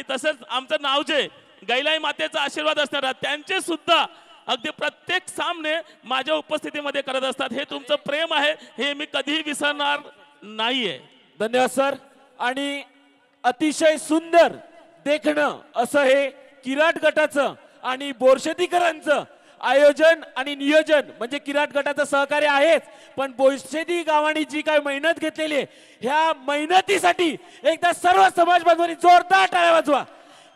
आणि तसंच आमचं नाव जे गैलाई मातेचा आशीर्वाद असणार त्यांचे सुद्धा अगदी प्रत्येक सामने माझ्या उपस्थितीमध्ये करत असतात. हे तुमचं प्रेम आहे, हे मी कधीही विसरणार नाहीये. धन्यवाद सर. आणि अतिशय सुंदर देखणं असं हे किराट गटाचं आणि बोरशेतीकरांचं आयोजन आणि नियोजन म्हणजे किराट गटाचं सहकार्य आहेच, पण बोरशेती गावाने जी काय मेहनत घेतलेली आहे ह्या मेहनतीसाठी एकदा सर्व समाज बांधवांनी जोरदार टाळ्या वाजवा.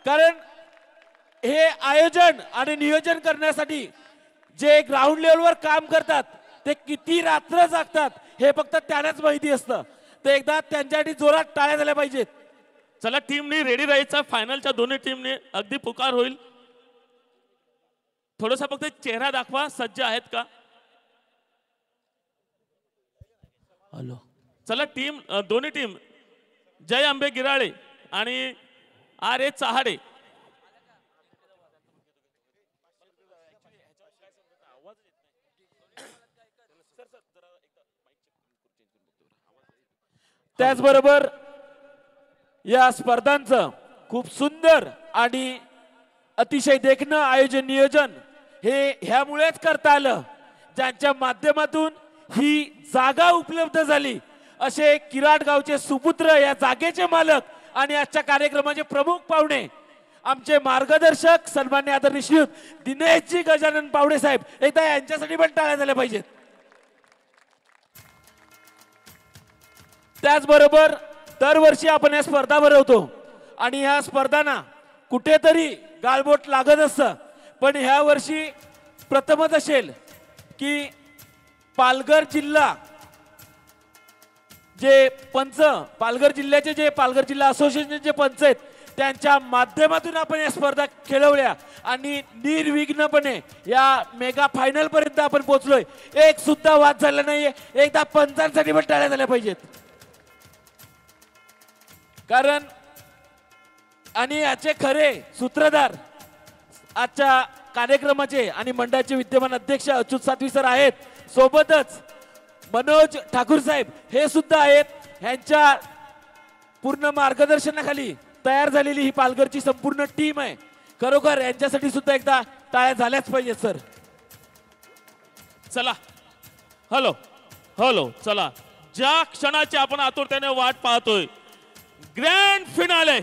कारण हे आयोजन आणि नियोजन करण्यासाठी जे ग्राउंड लेवलवर काम करतात ते किती रात्र जागतात हे फक्त त्यांनाच माहिती असतं. तर एकदा त्यांच्यासाठी जोरात टाळ्या झाल्या पाहिजेत. चला टीमने रेडी राहायचं. फायनलच्या दोन्ही टीमने अगदी पुकार होईल. थोडासा फक्त चेहरा दाखवा, सज्ज आहेत का? हॅलो. चला टीम दोन्ही टीम जय अंबे गिराळे आणि आर ए चहाडे त्याचबरोबर या स्पर्धांचं खूप सुंदर आणि अतिशय देखणं आयोजन नियोजन हे ह्यामुळेच करता आलं ज्यांच्या माध्यमातून ही जागा उपलब्ध झाली. असे किराट गावचे सुपुत्र, या जागेचे मालक आणि आजच्या कार्यक्रमाचे प्रमुख पाहुणे आमचे मार्गदर्शक सन्मान्य आदरणीय श्रीयुत दिनेशजी गजानन पावडे साहेब, एकदा यांच्यासाठी पण टाळ्या झाल्या पाहिजेत. त्याचबरोबर दरवर्षी आपण या स्पर्धा भरवतो आणि ह्या स्पर्धांना कुठेतरी गाळबोट लागत असतं, पण ह्या वर्षी प्रथमच असेल की पालघर जिल्हा जे पंच, पालघर जिल्ह्याचे जे पालघर जिल्हा असोसिएशनचे पंच आहेत त्यांच्या माध्यमातून आपण या स्पर्धा खेळवल्या आणि निर्विघ्नपणे या मेगा फायनल पर्यंत आपण पोहोचलोय. एक सुद्धा वाद झाला नाहीये. एकदा पंचांसाठी पण टाळ्या झाल्या पाहिजेत. कारण आणि याचे खरे सूत्रधार आजच्या कार्यक्रमाचे आणि मंडळाचे विद्यमान अध्यक्ष अच्युत सातवी सर आहेत, सोबतच मनोज ठाकूर साहेब हे सुद्धा आहेत. ह्यांच्या पूर्ण मार्गदर्शनाखाली तयार झालेली ही पालघरची संपूर्ण टीम आहे. खरोखर यांच्यासाठी सुद्धा एकदा टाळ्या झाल्याच पाहिजेत सर. चला हॅलो हॅलो. चला ज्या क्षणाची आपण आतुरतेने वाट पाहतोय, grand finale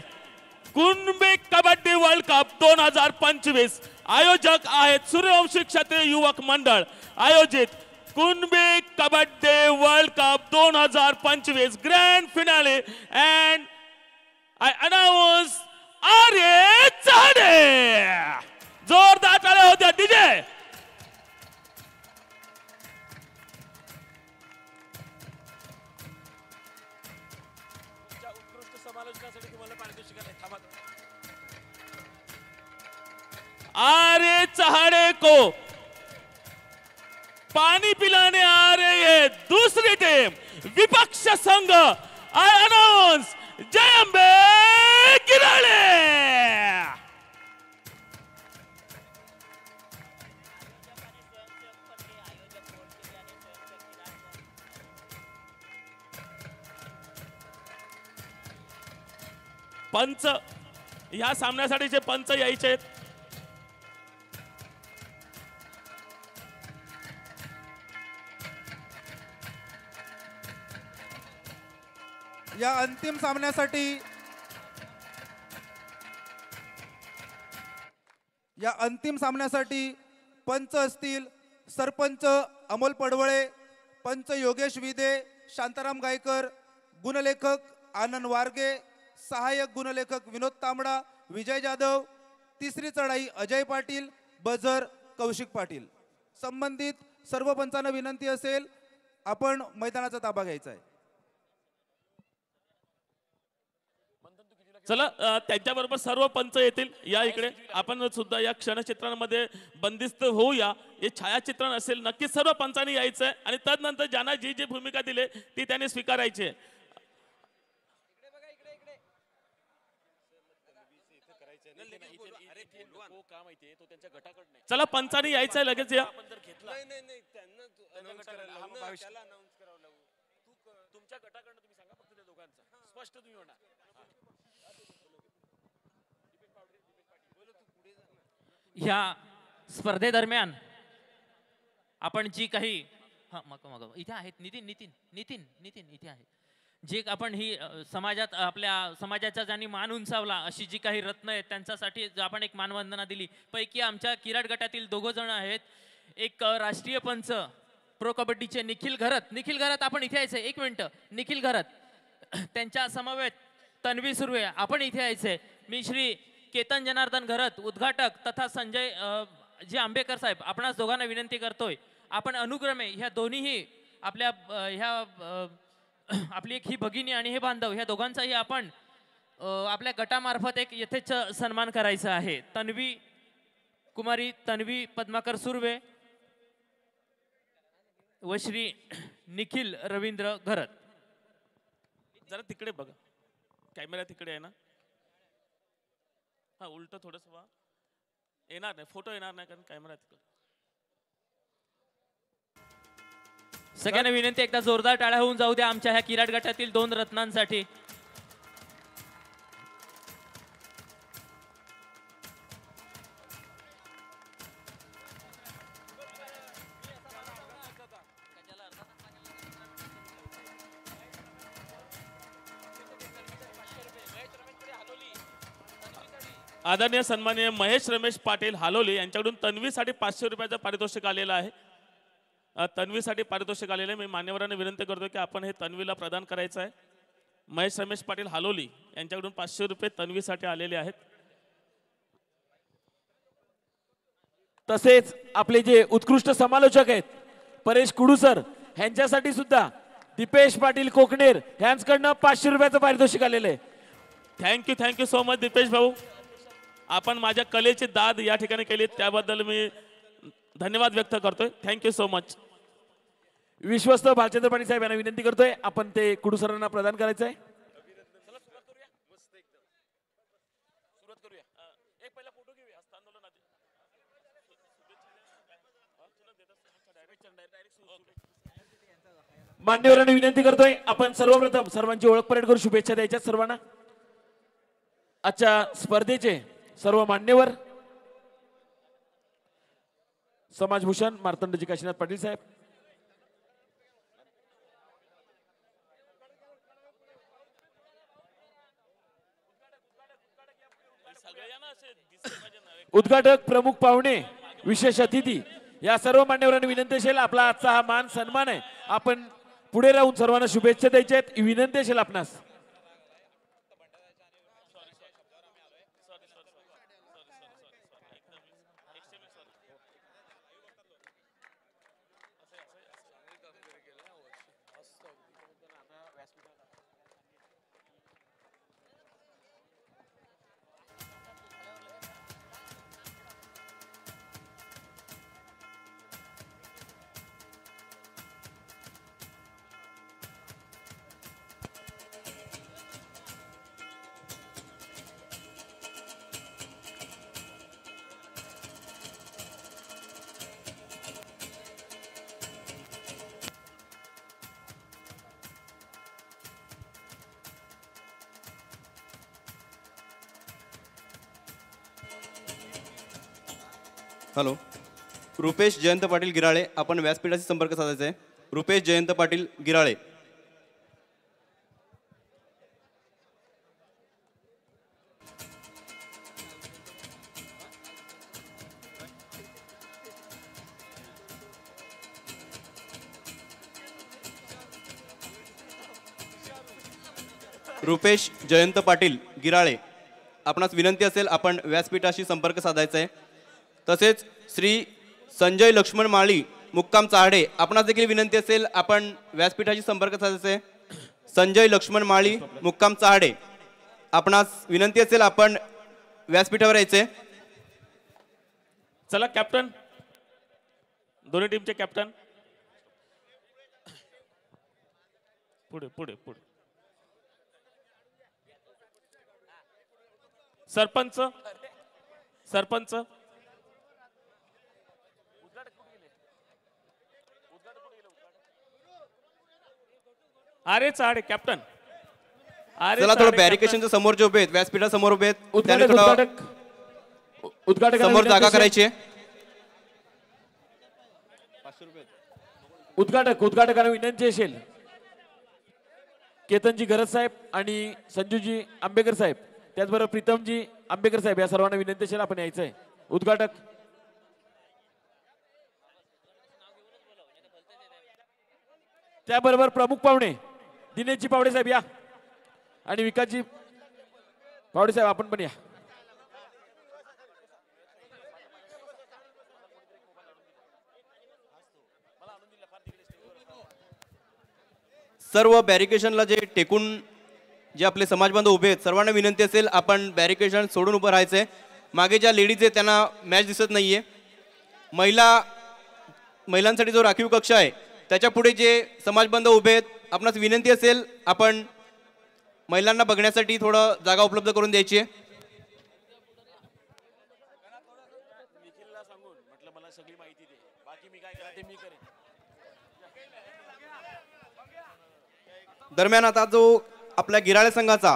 Kunbi kabaddi world cup 2025. आयोजक आहेत सूर्यवंशी क्षत्रिय युवक मंडळ आयोजित Kunbi kabaddi world cup 2025 grand finale and I announce Arya Chahade. जोरदार टाळ्या होत्या डीजे. आर्य चहाडे को पानी पिलाने आ रही है दूसरी टीम विपक्ष संघ. आई अनाउंस जय अंबे गिराळे. पंच या सामन्यासाठीचे पंच यायचे आहेत. या अंतिम सामन्यासाठी पंच असतील सरपंच अमोल पडवळे, पंच योगेश विदे, शांताराम गायकर, गुणलेखक आनंद वारगे, सहाय्यक गुणलेखक विनोद तांबडा, विजय जाधव, तिसरी चढाई अजय पाटील, बझर कौशिक पाटील. संबंधित सर्व पंचांना विनंती असेल आपण मैदानाचा ताबा घ्यायचा आहे. चला त्यांच्याबरोबर सर्व पंच येतील या इकडे. आपण सुद्धा या क्षणचित्रांमध्ये बंदिस्त होऊया. हे छायाचित्रण असेल, नक्की सर्व पंचांनी यायचं आहे आणि तदनंतर ज्यांना जी जी भूमिका दिली ती त्यांनी स्वीकारायची आहे. चला पंचांनी यायचं आहे लगेच या. तुमच्या गटाकडनं तुम्ही सांगा, फक्त त्या दोघांचा स्पष्ट तुम्ही होणार. ह्या स्पर्धेदरम्यान आपण जी काही इथे आहेत नितीन नितीन नितीन नितीन इथे आहेत जे आपण ही समाजात आपल्या समाजाचा ज्यांनी मान उंचावला अशी जी काही रत्न आहेत त्यांच्यासाठी आपण एक मानवंदना दिली. पैकी आमच्या किराट गटातील दोघं जण आहेत. एक राष्ट्रीय पंच प्रो कबड्डीचे निखिल घरत आपण इथे यायचंय. एक मिनिट निखिल घरत, त्यांच्या समवेत तन्वी सुर्वे आपण इथे यायचंय. मी श्री केतन जनार्दन घरत उद्घाटक तथा संजय जे आंबेकर साहेब आपणास दोघांना विनंती करतोय आपण अनुक्रमे ह्या दोन्हीही आपल्या आपली एक ही भगिनी आणि हे बांधव ह्या दोघांचाही आपण आपल्या गटामार्फत एक यथेच सन्मान करायचा आहे. कुमारी तन्वी पद्माकर सुर्वे व श्री निखिल रवींद्र घरत. जरा तिकडे बघा, कॅमेरा तिकडे आहे ना. हा उलट थोडस व्हा, येणार नाही फोटो येणार नाही कारण कॅमेरा तिकडे. सगळ्यांना विनंती एकदा जोरदार टाळ्या होऊन जाऊ द्या आमच्या ह्या किराट गटातील 2 रत्नांसाठी. आदरणीय सन्माननीय महेश रमेश पाटील हालोली यांच्याकडून तन्वीसाठी 500 रुपयाचं पारितोषिक आलेलं आहे. तन्वीसाठी पारितोषिक आलेलं आहे. मी मान्यवरांना विनंती करतो की आपण हे तन्वीला प्रदान करायचं आहे. महेश रमेश पाटील हालोली यांच्याकडून 500 रुपये तन्वीसाठी आलेले आहेत. तसेच आपले जे उत्कृष्ट समालोचक आहेत परेश कुडू सर यांच्यासाठी सुद्धा दीपेश पाटील कोकणेर यांच्याकडनं 500 रुपयाचं पारितोषिक आलेलं आहे. थँक्यू सो मच दीपेश भाऊ. आपण माझ्या कलेची दाद या ठिकाणी केली त्याबद्दल मी धन्यवाद व्यक्त करतोय. Thank you so much. विश्वस्त भालचंद्र पाटील साहेब यांना विनंती करतोय आपण ते कुडू सरांना प्रदान करायचं आहे. मान्यवरांना विनंती करतोय आपण सर्वप्रथम सर्वांची ओळख परेड करून शुभेच्छा द्यायच्या सर्वांना. आजच्या स्पर्धेचे सर्व मान्यवर समाजभूषण मार्तंडजी काशीनाथ पाटील साहेब, उद्घाटक प्रमुख पाहुणे विशेष अतिथी या सर्व मान्यवरांनी विनंती असेल आपला आजचा हा मान सन्मान आहे आपण पुढे राहून सर्वांना शुभेच्छा द्यायच्या आहेत. विनंती असेल आपणास. हॅलो, रुपेश जयंत पाटील गिराळे आपण व्यासपीठाशी संपर्क साधायचा आहे. रुपेश जयंत पाटील गिराळे. रुपेश जयंत पाटील गिराळे आपणास विनंती असेल आपण व्यासपीठाशी संपर्क साधायचा आहे. तसेच श्री संजय लक्ष्मण माळी मुक्काम चाहडे आपणास देखील विनंती असेल आपण व्यासपीठाशी संपर्क साधायचा आहे. संजय लक्ष्मण माळी मुक्काम चाहडे आपणास विनंती असेल आपण व्यासपीठावर यायचे. चला कॅप्टन, दोन्ही टीमचे कॅप्टन पुढे पुढे पुढे. सरपंच सरपंच अरे चाडे कॅप्टन. चला थोडं बॅरिकेशनच्या समोर जे उभे आहेत व्यासपीठासमोर उभे आहेत उद्घाटक उद्घाटकांना समोर विनंती जागा असेल- करायची आहे. उद्घाटकांना विनंती असेल केतनजी गरज साहेब आणि संजूजी आंबेकर साहेब त्याचबरोबर प्रीतमजी आंबेकर साहेब या सर्वांना विनंती असेल आपण यायचं आहे. उद्घाटक त्याबरोबर प्रमुख पाहुणे दिनेशजी पावडे साहेब या आणि विकासजी पावडे साहेब आपण पण या. सर्व बॅरिकेशनला जे टेकून जे आपले समाज बांधव उभे आहेत सर्वांना विनंती असेल आपण बॅरिकेशन सोडून उभं राहायचंय. मागे ज्या लेडीज आहेत त्यांना मॅच दिसत नाहीये. महिलांसाठी जो राखीव कक्ष आहे त्याच्या पुढे जे समाज बांधव उभे आहेत आपणास विनंती असेल आपण महिलांना बघण्यासाठी थोडं जागा उपलब्ध करून द्यायची आहे. दरम्यान आता जो आपल्या गिराळे संघाचा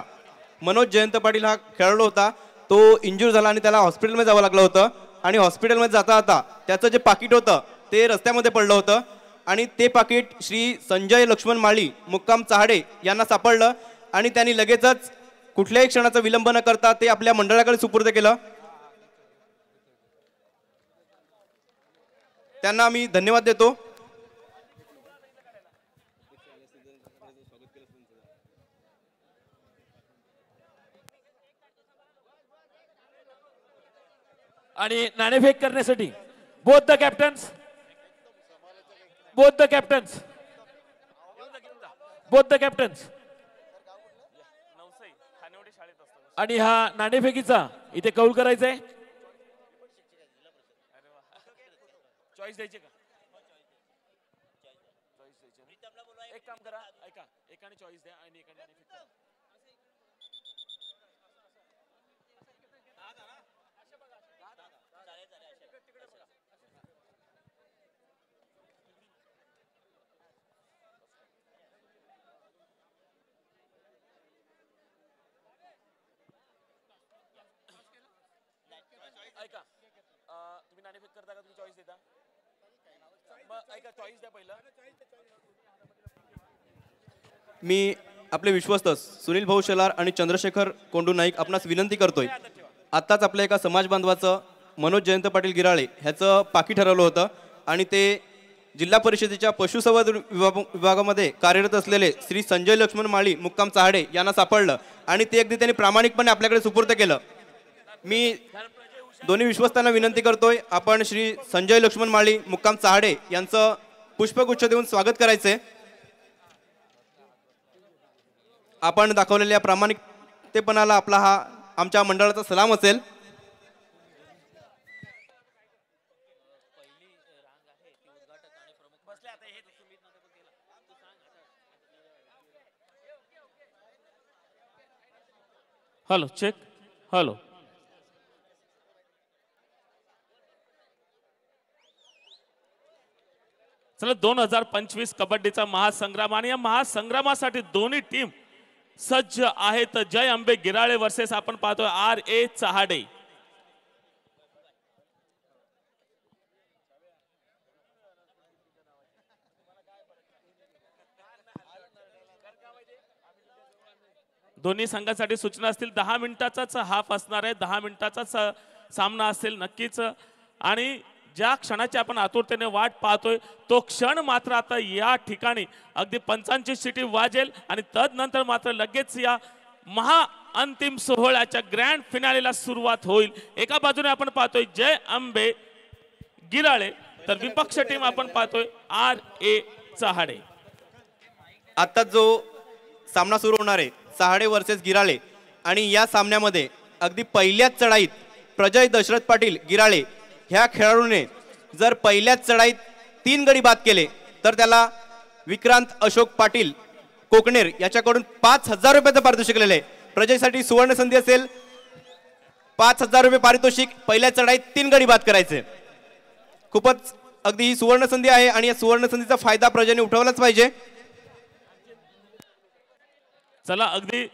मनोज जयंत पाटील हा खेळाडू होता तो इंजूर झाला आणि त्याला हॉस्पिटलमध्ये जावं लागलं होतं आणि हॉस्पिटलमध्ये जाता जाता त्याचं जे पाकिट होतं ते रस्त्यामध्ये पडलं होतं आणि ते पाकिट श्री संजय लक्ष्मण माळी मुक्काम चहाडे यांना सापडलं आणि त्यांनी लगेचच कुठल्याही क्षणाचा विलंब न करता ते आपल्या मंडळाकडे सुपूर्द केलं. त्यांना आम्ही धन्यवाद देतो. आणि नाणेफेक करण्यासाठी बोथ द कॅप्टन्स आणि हा नाणेफेकीचा इथे कौल करायचा आहे. चॉईस द्यायची का एक काम करा ऐका एकाने चॉईस द्या आणि एकाने नाणेफेक करा. ऐका तुम्ही नाणेफेक करता का तुम्ही चॉईस देता मग ऐका चॉईस द्या पहिला. मी आपले विश्वस्त सुनील भाऊ शेलार आणि चंद्रशेखर कोंडू नाईक आपणास विनंती करतोय आत्ताच आपल्या एका समाज बांधवाचं मनोज जयंत पाटील गिराळे ह्याचं पाकी ठरवलं होतं आणि ते जिल्हा परिषदेच्या पशुसंवर्धन विभागामध्ये कार्यरत असलेले श्री संजय लक्ष्मण माळी मुक्काम चहाडे यांना सापडलं आणि ते अगदी त्यांनी प्रामाणिकपणे आपल्याकडे सुपूर्द केलं. मी दोन्ही विश्वस्तांना विनंती करतोय आपण श्री संजय लक्ष्मण माळी मुक्काम चहाडे यांचं पुष्पगुच्छ देऊन स्वागत करायचंय. आपण दाखवलेल्या प्रामाणिकतेपणाला आपला हा आमच्या मंडळाचा सलाम असेल. हॅलो चेक हॅलो चला 2025 कबड्डीचा महासंग्राम आणि या महासंग्रामासाठी दोन्ही टीम सज्ज आहेत. जय अंबे गिराळे वर्सेस आपण पाहतोय RA चहाडे. दोन्ही संघासाठी सूचना असतील 10 मिनिटाचाच हाफ असणार आहे. 10 मिनिटाचाच सामना असेल नक्कीच आणि ज्या क्षणाची आपण आतुरतेने वाट पाहतोय तो क्षण मात्र आता या ठिकाणी अगदी पंचांची शिटी वाजेल आणि तदनंतर मात्र लगेच या महा अंतिम सोहळ्याच्या ग्रँड फिनालेला सुरुवात होईल. एका बाजूने आपण पाहतोय जय अंबे गिराळे तर विपक्ष टीम आपण पाहतोय RA चहाडे. आता जो सामना सुरू होणार आहे चहाडे वर्सेस गिराळे आणि या सामन्यामध्ये अगदी पहिल्याच चढाईत प्रजय दशरथ पाटील गिराळे ह्या खेळाडूने जर पहिल्याच चढाईत 3 गडी बाद केले तर त्याला विक्रांत अशोक पाटील कोकणेर याच्याकडून 5,000 रुपयाचं पारितोषिक दिलेलं आहे. प्रजेसाठी सुवर्ण संधी असेल 5,000 रुपये पारितोषिक पहिल्या चढाईत 3 गडी बाद करायचे. खूपच अगदी ही सुवर्ण संधी आहे आणि या सुवर्ण संधीचा फायदा प्रजेने उठवलाच पाहिजे. चला अगदी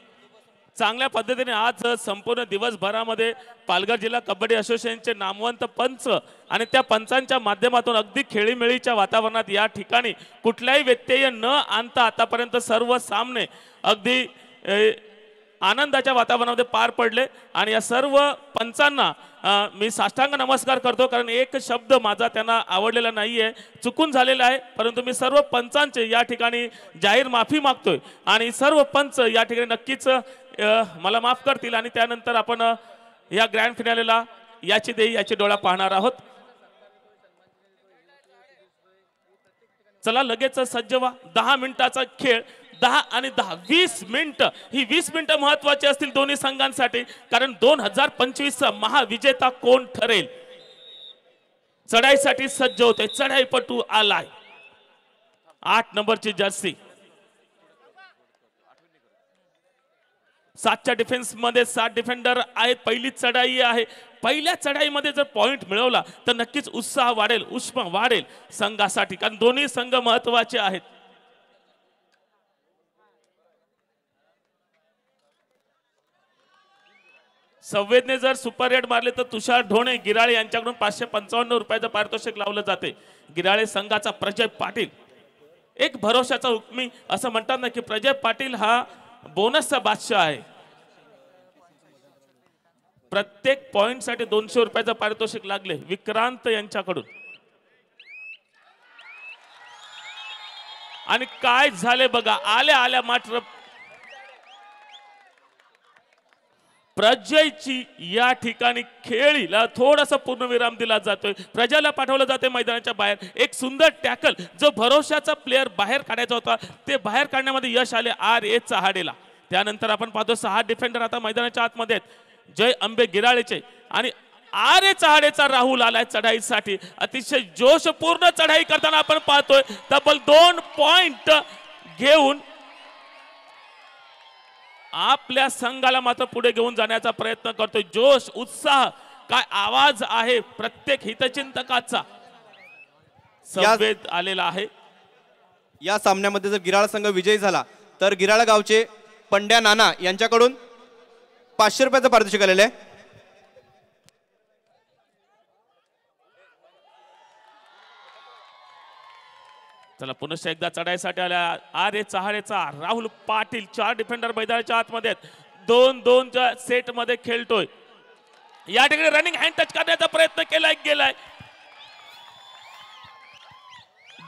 चांगल्या पद्धतीने आज संपूर्ण दिवसभरामध्ये पालघर जिल्हा कबड्डी असोसिएशनचे नामवंत पंच आणि त्या पंचांच्या माध्यमातून अगदी खेळीमेळीच्या वातावरणात या ठिकाणी कुठल्याही व्यत्यय न आणता आतापर्यंत सर्व सामने अगदी आनंदाच्या वातावरणामध्ये पार पडले आणि या सर्व पंचांना मी साष्टांग नमस्कार करतो, कारण एक शब्द माझा त्यांना आवडलेला नाहीये, चुकून झालेला आहे, परंतु मी सर्व पंचांचे या ठिकाणी जाहीर माफी मागतोय आणि सर्व पंच या ठिकाणी नक्कीच मला माफ करतील आणि त्यानंतर आपण या ग्रँड फिनालेला याची देई याची डोळा पाहणार आहोत. चला लगेच सज्ज व्हा. 10 मिनिटाचा खेळ, 10 आणि 10 20 मिनिटं. ही 20 मिनिटं महत्वाची असतील दोन्ही संघांसाठी, कारण 2025 महाविजेता कोण ठरेल. चढाईसाठी सज्ज होते, चढाईपटू आलाय. 8 नंबरची जर्सी. 7च्या डिफेन्स मध्ये 7 डिफेंडर आहेत. पहिली चढाई आहे. पहिल्या चढाईमध्ये जर पॉइंट मिळवला तर नक्कीच उत्साह वाढेल, उष्मा वाढेल संघासाठी, कारण दोन्ही संघ महत्वाचे आहेत. संवेदने जर सुपर रेड मारले तर तुषार ढोणे गिराळे यांच्याकडून 555 रुपयाचं पारितोषिक लावलं जाते. गिराळे संघाचा प्रजय पाटील एक भरोशाचा हुकमी, असं म्हणतात ना की प्रजय पाटील हा बोनसचा बादशाह आहे. प्रत्येक पॉइंट साठी 200 रुपयाचं पारितोषिक लागले विक्रांत यांच्याकडून. आणि काय झाले बघा, आल्या आल्या मात्र प्रजयची या ठिकाणी खेळीला थोडासा पूर्णविराम दिला जातोय. प्रजाला पाठवलं जाते मैदानाच्या बाहेर. एक सुंदर टॅकल, जो भरोशाचा प्लेअर बाहेर काढायचा होता ते बाहेर काढण्यामध्ये यश आले RA चहाडेला. त्यानंतर आपण पाहतो 6 डिफेंडर आता मैदानाच्या आतमध्ये आहेत. जय अंबे गिराळेचे आणि RA चहाडेचा राहुल आलाय चढाईसाठी. अतिशय जोशपूर्ण चढाई करताना आपण पाहतोय. तब्बल 2 पॉइंट घेऊन आपल्या संघाला मात्र पुढे घेऊन जाण्याचा प्रयत्न करतोय. जोश, उत्साह, काय आवाज आहे प्रत्येक हितचिंतकाचा संवेद आलेला आहे. या सामन्यामध्ये जर गिराळ संघ विजयी झाला तर गिराळ गावचे पंड्या नाना यांच्याकडून 500 रुपयाचं पारितोषिक आलेलं आहे. चला पुनश्च एकदा चढाईसाठी आल्या RA चहाडेचा राहुल पाटील. 4 डिफेंडर मैदानाच्या आतमध्ये 2-2च्या सेट मध्ये खेळतोय. या ठिकाणी रनिंग हँड टच करण्याचा प्रयत्न केलाय, गेलाय.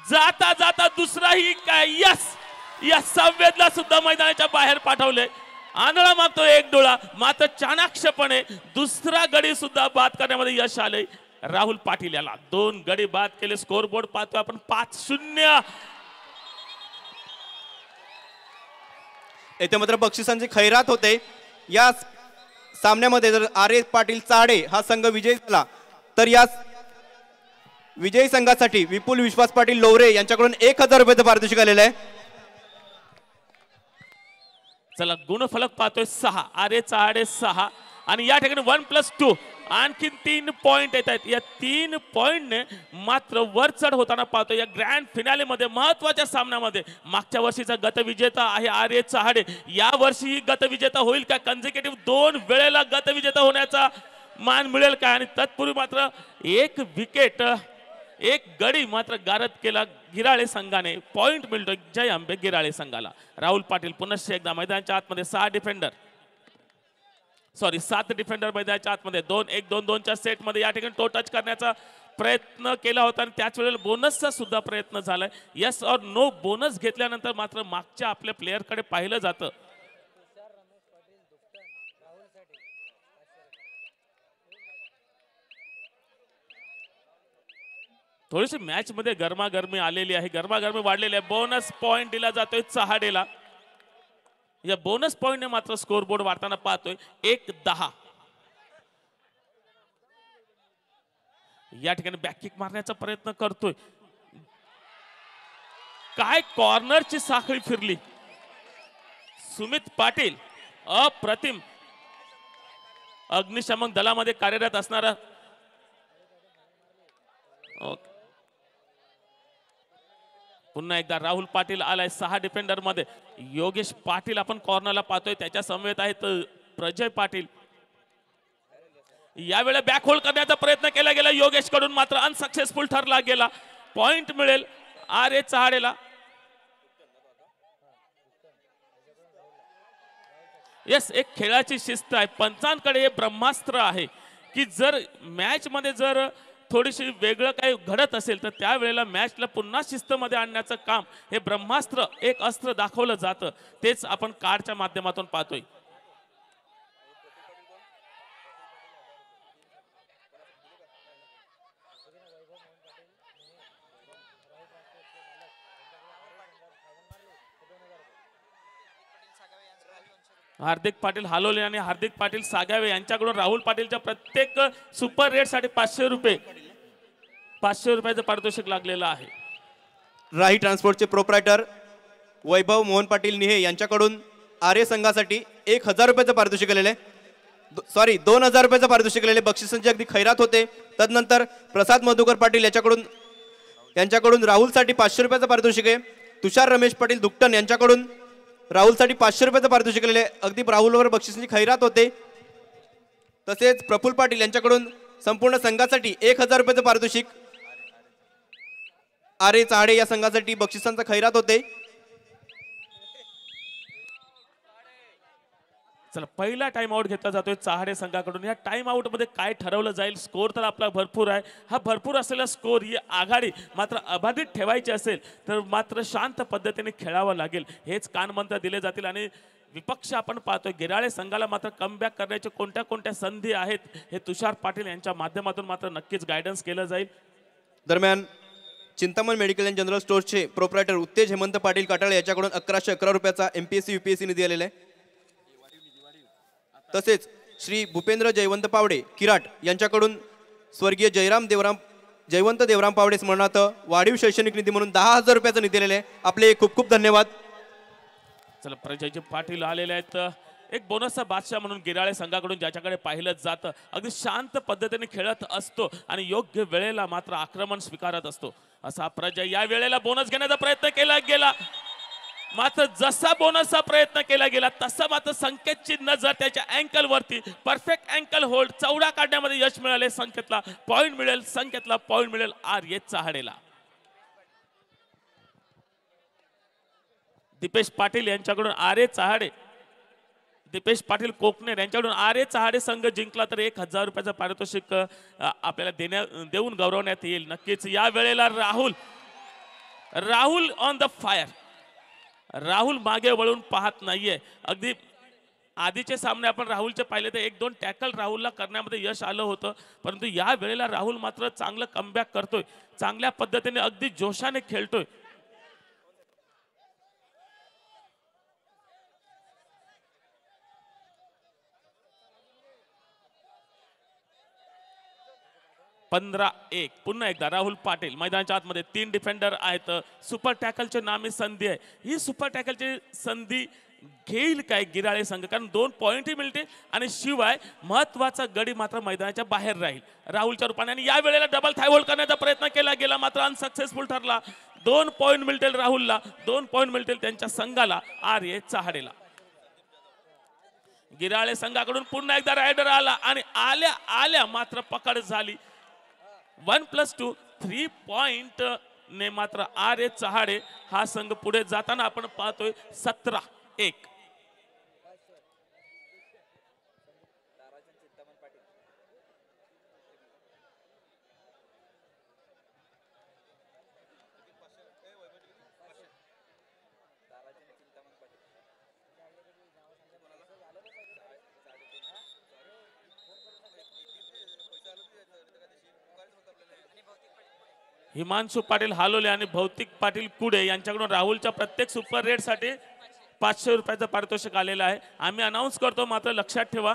जाता जाता दुसराही काय, यस या संवेदला सुद्धा मैदानाच्या बाहेर पाठवले. आंधळा मागतो एक डोळा, मात्र चाणाक्षपणे दुसरा गडी सुद्धा बाद करण्यामध्ये यश आले राहुल पाटील याला. 2 गडी बाद केले. स्कोर बोर्ड पाहतो आपण 5-0. येथे मात्र बक्षिसांची खैरात होते. या सामन्यामध्ये जर RA पाटील चाडे हा संघ विजयी झाला तर या विजयी संघासाठी विपुल विश्वास पाटील लोवरे यांच्याकडून 1000 रुपयाचं पारितोषिक आलेलं आहे. चला गुणफलक पाहतोय 6. RA चहाडे 6 आणि या ठिकाणी 1+2 आणखी 3 पॉइंट येत आहेत. या 3 पॉइंटने मात्र वर चढ होताना पाहतो. या ग्रँड फिनाले मध्ये महत्वाच्या सामन्यामध्ये मागच्या वर्षीचा गतविजेता आहे RA चहाडे. या वर्षी गतविजेता होईल का? कन्झिक्युटिव्ह 2 वेळेला गतविजेता होण्याचा मान मिळेल का? आणि तत्पूर्वी मात्र एक विकेट, एक गडी मात्र गारद केला गिराळे संघाने. पॉइंट मिळतो जय अंबे गिराळे संघाला. राहुल पाटील पुनश्च एकदा मैदानाच्या आतमध्ये 7 डिफेंडर मैदानाच्या आतमध्ये 2-1-2-2च्या सेट मध्ये या ठिकाणी टो टच करण्याचा प्रयत्न केला होता आणि त्याच वेळेला बोनसचा सुद्धा प्रयत्न झालाय. यस और नो बोनस घेतल्यानंतर मात्र मागच्या आपल्या प्लेअर कडे पाहिलं जातं. थोडीशी मॅच मध्ये गरमागरमी आलेली आहे, गरमागरमी वाढलेली आहे. बोनस पॉइंट दिला जातोय चहाडेला. या बोनस पॉइंटने मात्र स्कोर बोर्ड वाढताना पाहतोय 1-10. या ठिकाणी बॅक किक मारण्याचा प्रयत्न करतोय. काय कॉर्नरची साखळी फिरली. सुमित पाटील अप्रतिम अग्निशमन दलामध्ये कार्यरत असणारा. पुन्हा एकदा राहुल पाटील आलाय 6 डिफेंडर मध्ये. योगेश पाटील आपण कॉर्नरला पाहतोय, त्याच्या समवेत आहेत प्रजय पाटील. यावेळेला बॅक होल्ड करण्याचा प्रयत्न केला गेला योगेश कडून, मात्र अनसक्सेसफुल ठरला गेला. पॉइंट मिळेल RA चहाडेला. येस, एक खेळाची शिस्त आहे. पंचांकडे हे ब्रह्मास्त्र आहे की जर मॅच मध्ये जर थोडीशी वेगळं काही घडत असेल तर त्यावेळेला मॅचला पुन्हा शिस्तमध्ये आणण्याचं काम हे ब्रह्मास्त्र, एक अस्त्र दाखवलं जातं. तेच आपण कार्डच्या माध्यमातून पाहतोय. हार्दिक पाटील हालोले आणि हार्दिक पाटील सागावे यांच्याकडून राहुल पाटीलच्या प्रत्येक सुपर रेट साठी 500 रुपयाचं पारितोषिक लागलेलं आहे. राही ट्रान्सपोर्टचे प्रोप्रायटर वैभव मोहन पाटील निहे यांच्याकडून RA संघासाठी 1000 रुपयाचं पारितोषिक आलेलं आहे. 2000 रुपयाचं पारितोषिक आलेले. बक्षिसांचे अगदी खैरात होते. तदनंतर प्रसाद मधुकर पाटील यांच्याकडून राहुलसाठी 500 रुपयाचं पारितोषिक आहे. तुषार रमेश पाटील दुकटन यांच्याकडून राहुलसाठी 500 रुपयाचं पारितोषिक आलेले. अगदी राहुलवर बक्षिसांची खैरात होते. तसेच प्रफुल्ल पाटील यांच्याकडून संपूर्ण संघासाठी 1000 रुपयाचं पारितोषिक. RA चहाडे या संघासाठी बक्षिसांचा खैरात होते. चला, पहिला टाइम आउट घेतला जातोय चहाडे संघाकडून. या टाइम आउट मध्ये काय ठरवलं जाईल? स्कोर तर आपला भरपूर आहे. हा भरपूर असलेला स्कोर, ही आघाडी मात्र अबाधित ठेवायची असेल तर मात्र शांत पद्धतीने खेळावं लागेल. हेच कानमंत्र दिले जातील. आणि विपक्ष आपण पाहतोय गिराळे संघाला मात्र कमबॅक करण्याचे कोणत्या कोणत्या संधी आहेत हे तुषार पाटील यांच्या माध्यमातून मात्र नक्कीच गायडन्स केलं जाईल. दरम्यान चिंतामण मेडिकल अँड जनरल स्टोअर्सचे प्रोप्रायटर उत्तेज हेमंत पाटील काटाळे याच्याकडून 1111 रुपयाचा MPSC UPSC निधी आलेला आहे. तसेच श्री भूपेंद्र जयवंत पावडे किराट यांच्याकडून स्वर्गीय जयवंत देवराम पावडे स्मरणार्थ वाढीव शैक्षणिक निधी म्हणून 10,000 रुपयाचा निधी दिलेला आहे. आपले खूप खूप धन्यवाद. चला, प्रजयजी पाटील आलेले आहेत. एक बोनसचा बादशाह म्हणून गिराळे संघाकडून ज्याच्याकडे पाहिलं जातं, अगदी शांत पद्धतीने खेळत असतो आणि योग्य वेळेला मात्र आक्रमण स्वीकारत असतो असा प्रजय. या वेळेला बोनस घेण्याचा प्रयत्न केला गेला, मात्र जसा बोनसचा प्रयत्न केला गेला तसा मात्र संकेतची नजर त्याच्या अँकल वरती. परफेक्ट अँकल होल्ड, चौडा काढण्यामध्ये यश मिळाले. संकेतला पॉइंट मिळेल RA चहाडेला. दीपेश पाटील यांच्याकडून RA चहाडे, दीपेश पाटील कोकणेर यांच्याकडून RA चहाडे संघ जिंकला तर 1000 रुपयाचं पारितोषिक आपल्याला देऊन गौरवण्यात येईल. नक्कीच या वेळेला Rahul on the fire. Rahul मागे वळून पाहत नाहीये. अगदी आधीचे सामने आपण राहुलचे पाहिले तर 1-2 टॅकल राहुलला करण्यामध्ये यश आलं होतं, परंतु या वेळेला राहुल मात्र चांगलं कमबॅक करतोय, चांगल्या पद्धतीने अगदी जोशाने खेळतोय. पुन्हा एकदा राहुल पाटील मैदानाच्या आतमध्ये. 3 डिफेंडर आहेत. सुपर टॅकलचे नामी संधी आहे. ही सुपर टॅकलची संधी घेईल काय गिराळे संघ? कारण 2 पॉइंटही मिळतील आणि शिवाय महत्वाचा गडी मात्र मैदानाच्या बाहेर राहील राहुलच्या रूपाने. आणि या वेळेला डबल थाय होल्ड करण्याचा प्रयत्न केला गेला, मात्र अनसक्सेसफुल ठरला. 2 पॉइंट मिळतील राहुलला, 2 पॉइंट मिळतील त्यांच्या संघाला RA चहाडेला. गिराळे संघाकडून पुन्हा एकदा रायडर आला आणि आल्या मात्र पकड झाली. 1+2 3 पॉइंट ने मात्र RA चहाडे हा संघ पुढे जाताना आपण पाहतोय 17-1. हिमांशु पाटील हालोले आणि भौतिक पाटील कुडे यांच्याकडून राहुलच्या प्रत्येक सुपर रेट साठी 500 रुपयाचं पारितोषिक आलेलं आहे. आम्ही अनाउन्स करतो, मात्र लक्षात ठेवा,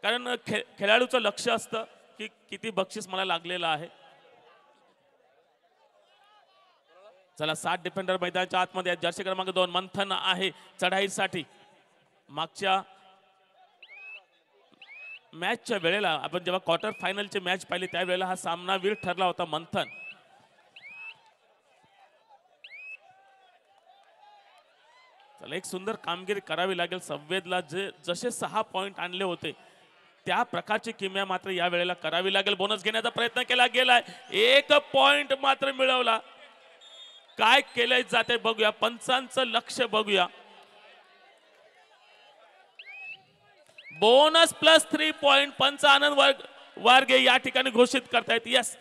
कारण खेळाडूचं लक्ष असतं की किती बक्षीस मला लागलेलं आहे. चला, 7 डिफेंडर मैदानाच्या आतमध्ये आहेत. जर्सी क्रमांक 2 मंथन आहे चढाईसाठी. मागच्या मॅचच्या वेळेला आपण जेव्हा क्वार्टर फायनलची मॅच पाहिली त्यावेळेला हा सामनावीर ठरला होता मंथन. चला एक सुंदर कामगिरी करावी लागेल. संवेदला जसे 6 पॉइंट आणले होते त्या प्रकारची किमया मात्र या वेळेला करावी लागेल. बोनस घेण्याचा प्रयत्न केला गेलाय, 1 पॉइंट मात्र मिळवला. काय केले जाते बघूया, पंचांचं लक्ष बघूया. बोनस प्लस 3 पॉइंट पंच आनंद वारगे या ठिकाणी घोषित करतायत. यस,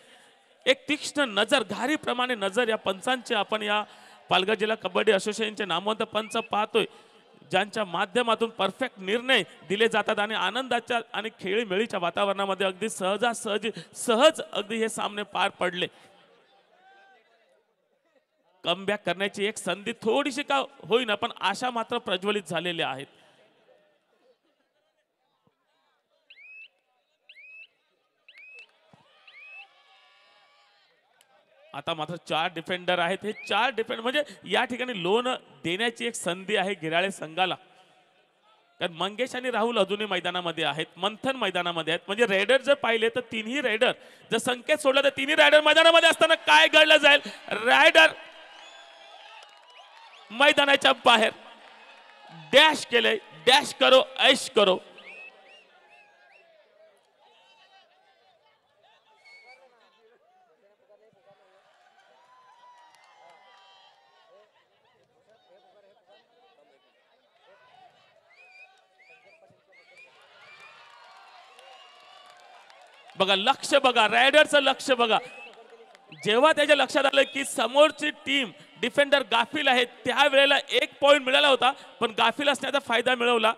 एक तीक्ष्ण नजर, घारीप्रमाणे नजर या पंचांची आपण या पालघर जिल्हा कबड्डी असोसिएशनचे नामवंत पंच पाहतोय, ज्यांच्या माध्यमातून परफेक्ट निर्णय दिले जातात आणि आनंदाच्या आणि खेळीमेळीच्या वातावरणामध्ये अगदी सहज अगदी हे सामने पार पडले. कमबॅक करण्याची एक संधी थोडीशी का होईना पण आशा मात्र प्रज्वलित झालेल्या आहेत. आता मात्र 4 डिफेंडर आहेत. हे 4 डिफेंडर म्हणजे या ठिकाणी लोन देण्याची एक संधी आहे गिराळे संघाला. कारण मंगेश आणि राहुल अजूनही मैदानामध्ये आहेत, मंथन मैदानामध्ये आहेत. म्हणजे रेडर जर पाहिले तर तिन्ही रेडर, जर संकेत सोडला तर तिन्ही रायडर मैदानामध्ये असताना काय घडलं जाईल. रायडर मैदानाच्या बाहेर डॅश केले, डॅश करो ऐश करो. बघा लक्ष बघा, रायडरचं लक्ष बघा. जेव्हा त्याच्या लक्षात आलं की समोरची टीम डिफेंडर गाफील आहे, त्यावेळेला 1 पॉइंट मिळाला होता पण गाफील असण्याचा फायदा मिळवला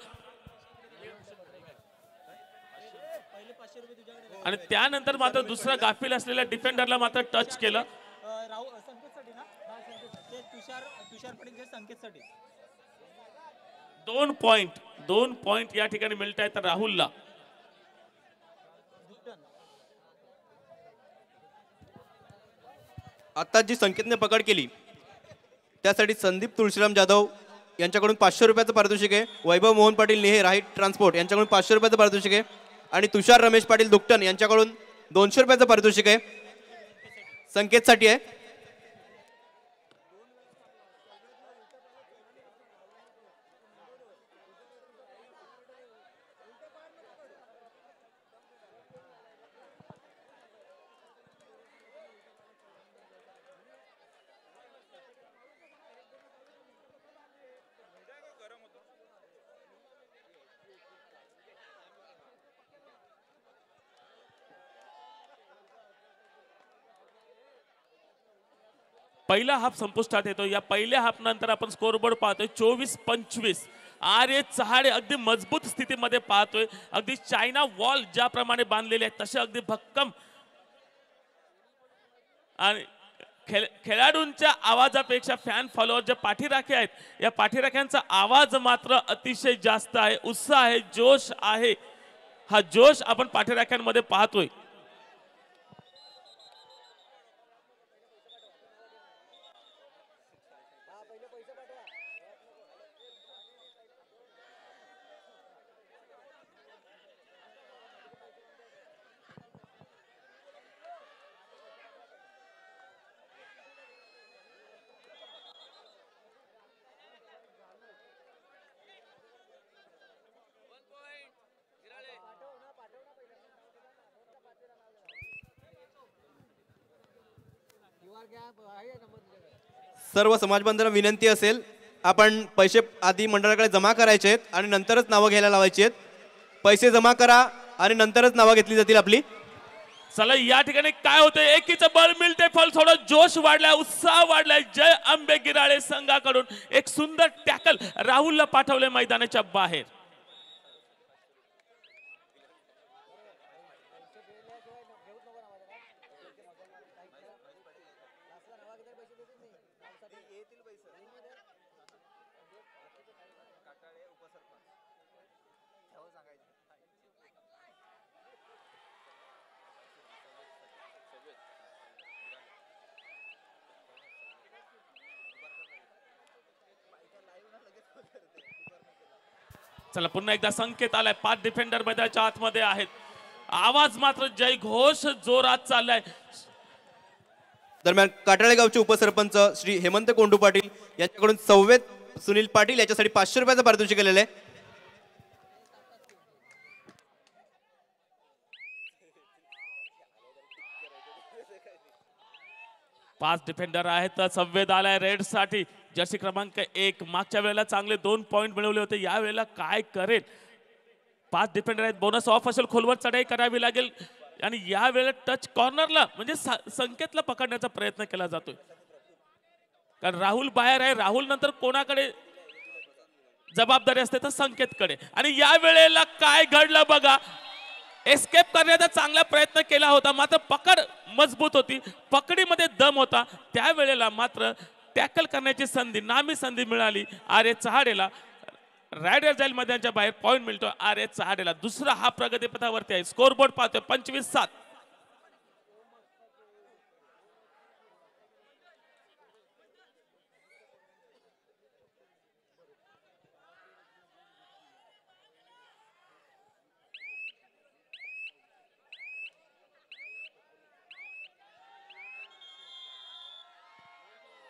आणि त्यानंतर मात्र दुसरा गाफील असलेल्या डिफेंडरला मात्र टच केलं. 2 पॉइंट या ठिकाणी मिळत आहेत राहुलला. आता जी संकेतने पकड केली त्यासाठी संदीप तुळशीराम जाधव यांच्याकडून 500 रुपयाचं पारितोषिक आहे. वैभव मोहन पाटील नेहे राईट ट्रान्सपोर्ट यांच्याकडून 500 रुपयाचं पारितोषिक आहे आणि तुषार रमेश पाटील दुकटन यांच्याकडून 200 रुपयाचं पारितोषिक आहे. संकेतसाठी आहे. पहिला हाफ संपुष्टात येतो. या पहिल्या हाफ नंतर आपण स्कोरबोर्ड पाहतोय 24-25. आर्य चहाडे अगदी मजबूत स्थितीमध्ये पाहतोय. अगदी चायना वॉल ज्याप्रमाणे बांधलेले आहेत तसे अगदी भक्कम आणि खेळाडूंच्या आवाजापेक्षा फॅन फॉलोअर जे पाठीराखे आहेत या पाठीराख्यांचा आवाज मात्र अतिशय जास्त आहे. उत्साह आहे, जोश आहे. हा जोश आपण पाठीराख्यांमध्ये पाहतोय. सर्व समाज बांधवांना विनंती असेल, आपण पैसे आधी मंडळाकडे जमा करायचे आहेत आणि नंतरच नावं घ्यायला लावायची आहेत. पैसे जमा करा आणि नंतरच नावं घेतली जातील आपली. चला या ठिकाणी काय होतंय, एकीचं बळ मिळते फल, थोडा जोश वाढलाय, उत्साह वाढलाय. जय अंबे गिराळे संघाकडून एक सुंदर टॅकल राहुलला पाठवले मैदानाच्या बाहेर. चला पुन्हा एकदा संकेत आलाय. 5 डिफेंडर मैदानाच्या आतमध्ये आहेत. आवाज मात्र जय घोष जोरात चाललाय. दरम्यान काटाळे गावचे उपसरपंच श्री हेमंत कोंडू पाटील यांच्याकडून सुनील पाटील याच्यासाठी 500 रुपयाचं पारितोषिक केलेलं आहे. पाच डिफेंडर आहेत संवेद आलाय रेड साठी जर्सी क्रमांक 1. मागच्या वेळेला चांगले 2 पॉइंट मिळवले होते, या वेळेला काय करेल. 5 डिफेंडर आहेत, बोनस ऑफ असेल, खोलवर चढाई करावी लागेल आणि या वेळेला टच कॉर्नरला म्हणजे संकेतला पकडण्याचा प्रयत्न केला जातोय, कारण राहुल बाहेर आहे. राहुल नंतर कोणाकडे जबाबदारी असते तर संकेतकडे. आणि या वेळेला काय घडलं बघा, एस्केप करण्याचा चांगला प्रयत्न केला होता, मात्र पकड मजबूत होती, पकडीमध्ये दम होता. त्यावेळेला मात्र टॅकल करण्याची संधी, नामी संधी मिळाली आर्य चहाडेला. रायडर जाईल मैदानाच्या बाहेर पॉइंट मिळतो आर्य चहाडेला. दुसरा हा प्रगतीपथावरती आहे. स्कोरबोर्ड पाहतोय 25-7.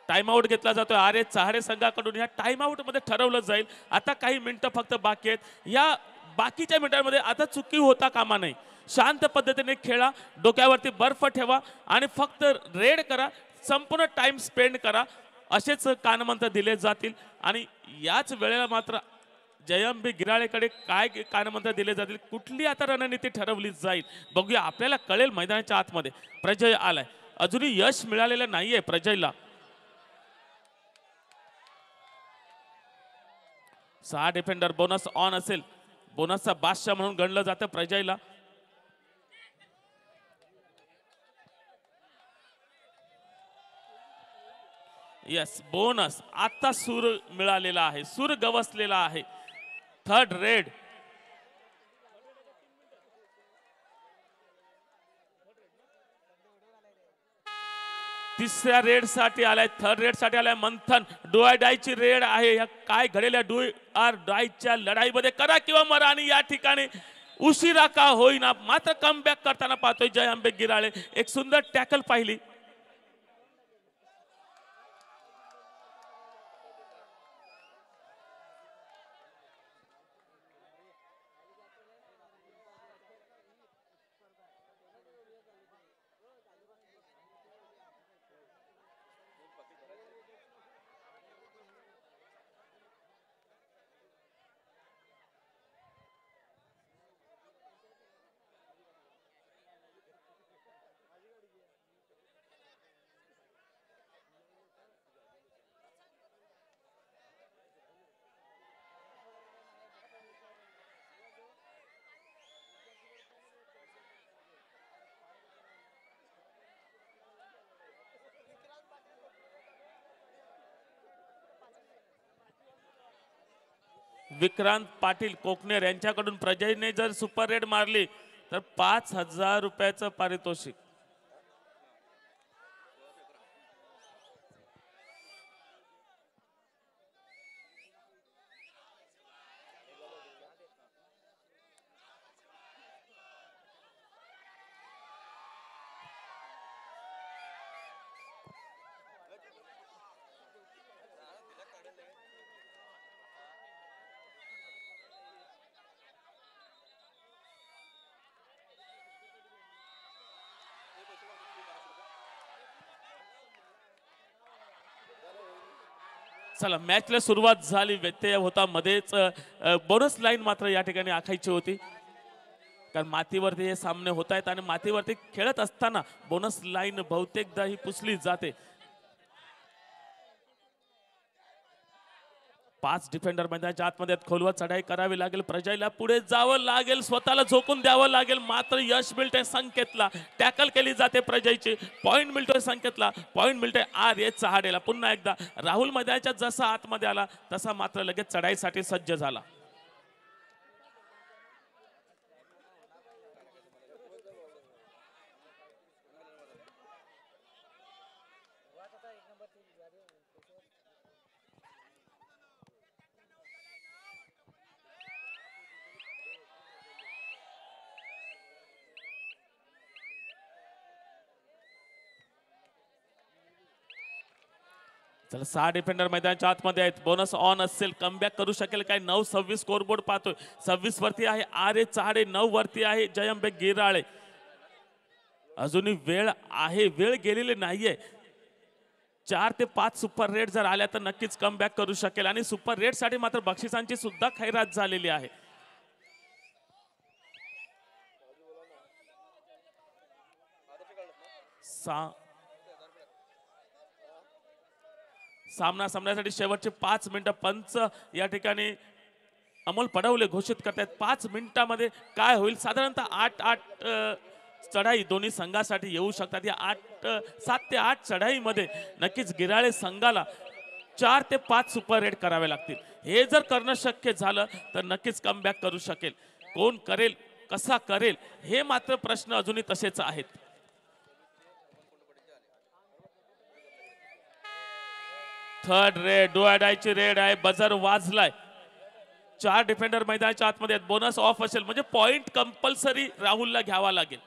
टाइम आउट घेतला जातोय आर्य चहाडे संघाकडून. या टाइम आउट मध्ये ठरवलं जाईल. आता काही मिनिटं फक्त बाकी आहेत. या बाकीच्या मिनिटांमध्ये आता चुकी होता कामा नाही. शांत पद्धतीने खेळा, डोक्यावरती बर्फ ठेवा आणि फक्त रेड करा, संपूर्ण टाइम स्पेंड करा, असेच कानमंत्र दिले जातील. आणि याच वेळेला मात्र जयंबी गिराळेकडे काय कानमंत्र दिले जातील, कुठली आता रणनीती ठरवली जाईल बघूया. आपल्याला कळेल मैदानाच्या आतमध्ये. प्रजय आलाय, अजूनही यश मिळालेलं नाहीये प्रजयला. 6 डिफेंडर, बोनस ऑन असेल, बोनसचा बादशाह म्हणून गणलं जातं प्रजयला. यस, बोनस आता सूर मिळालेला आहे, सूर गवसलेला आहे. 3rd red. तिसऱ्या रेड साठी आलाय, 3rd रेड साठी आलाय मंथन. डू ऑर डायची रेड आहे. या काय घडेल डू ऑर डायच्या लढाईमध्ये, करा किंवा मरा. आणि या ठिकाणी उशिरा का होईना मात्र कमबॅक करताना पाहतोय जय अंबे गिराळे. एक सुंदर टॅकल पाहिली. विक्रांत पाटील कोकणेर यांच्याकडून प्रजयने जर सुपर रेड मारली तर 5,000 रुपयाचं पारितोषिक. चला, मॅचला सुरुवात झाली, व्यत्यय होता मध्येच. बोनस लाईन मात्र या ठिकाणी आखायची होती, कारण मातीवरती हे सामने होत आहेत आणि मातीवरती खेळत असताना बोनस लाईन बहुतेकदा ही पुसली जाते. 5 डिफेंडर मैदानाच्या आतमध्ये खोलवर चढाई करावी लागेल प्रजयला, पुढे जावं लागेल, स्वतःला झोकून द्यावं लागेल. मात्र यश मिळते संकेतला, टॅकल केली जाते प्रजयची, पॉइंट मिळतोय संकेतला, पॉइंट मिळतोय आर्य चहाडेला. पुन्हा एकदा राहुल मैदानाच्या जसा आतमध्ये आला तसा मात्र लगेच चढाईसाठी सज्ज झाला. चला 6 डिफेंडर मैदानाच्या आतमध्ये आहेत. बोनस ऑन असेल, कमबॅक करू शकेल काय? 9-26 स्कोर बोर्ड पाहतोय. 26 वरती आहे आरे चहाडे, 9 वरती आहे जयंबे गिराळे. अजूनही वेळ आहे, वेळ गेलेली नाहीये. 4 ते 5 सुपर रेड जर आल्या तर नक्कीच कमबॅक करू शकेल आणि सुपर रेड साठी मात्र बक्षिसांची सुद्धा खैरात झालेली आहे. सामना संपण्यासाठी शेवटचे 5 मिनिटं पंच या ठिकाणी अमोल पडवले घोषित करतायत. 5 मिनिटांमध्ये काय होईल? साधारणतः 8 चढाई दोन्ही संघासाठी येऊ शकतात. या 7 ते 8 चढाईमध्ये नक्कीच गिराळे संघाला 4 ते 5 सुपर रेड करावे लागतील. हे जर करणं शक्य झालं तर नक्कीच कमबॅक करू शकेल. कोण करेल, कसा करेल, हे मात्र प्रश्न अजूनही तसेच आहेत. थर्ड रेड, डू डायची रेड आहे. बजर वाजलाय. 4 डिफेंडर मैदानाच्या आतमध्ये आहेत. बोनस ऑफ असेल म्हणजे पॉइंट कंपल्सरी राहुलला घ्यावा लागेल.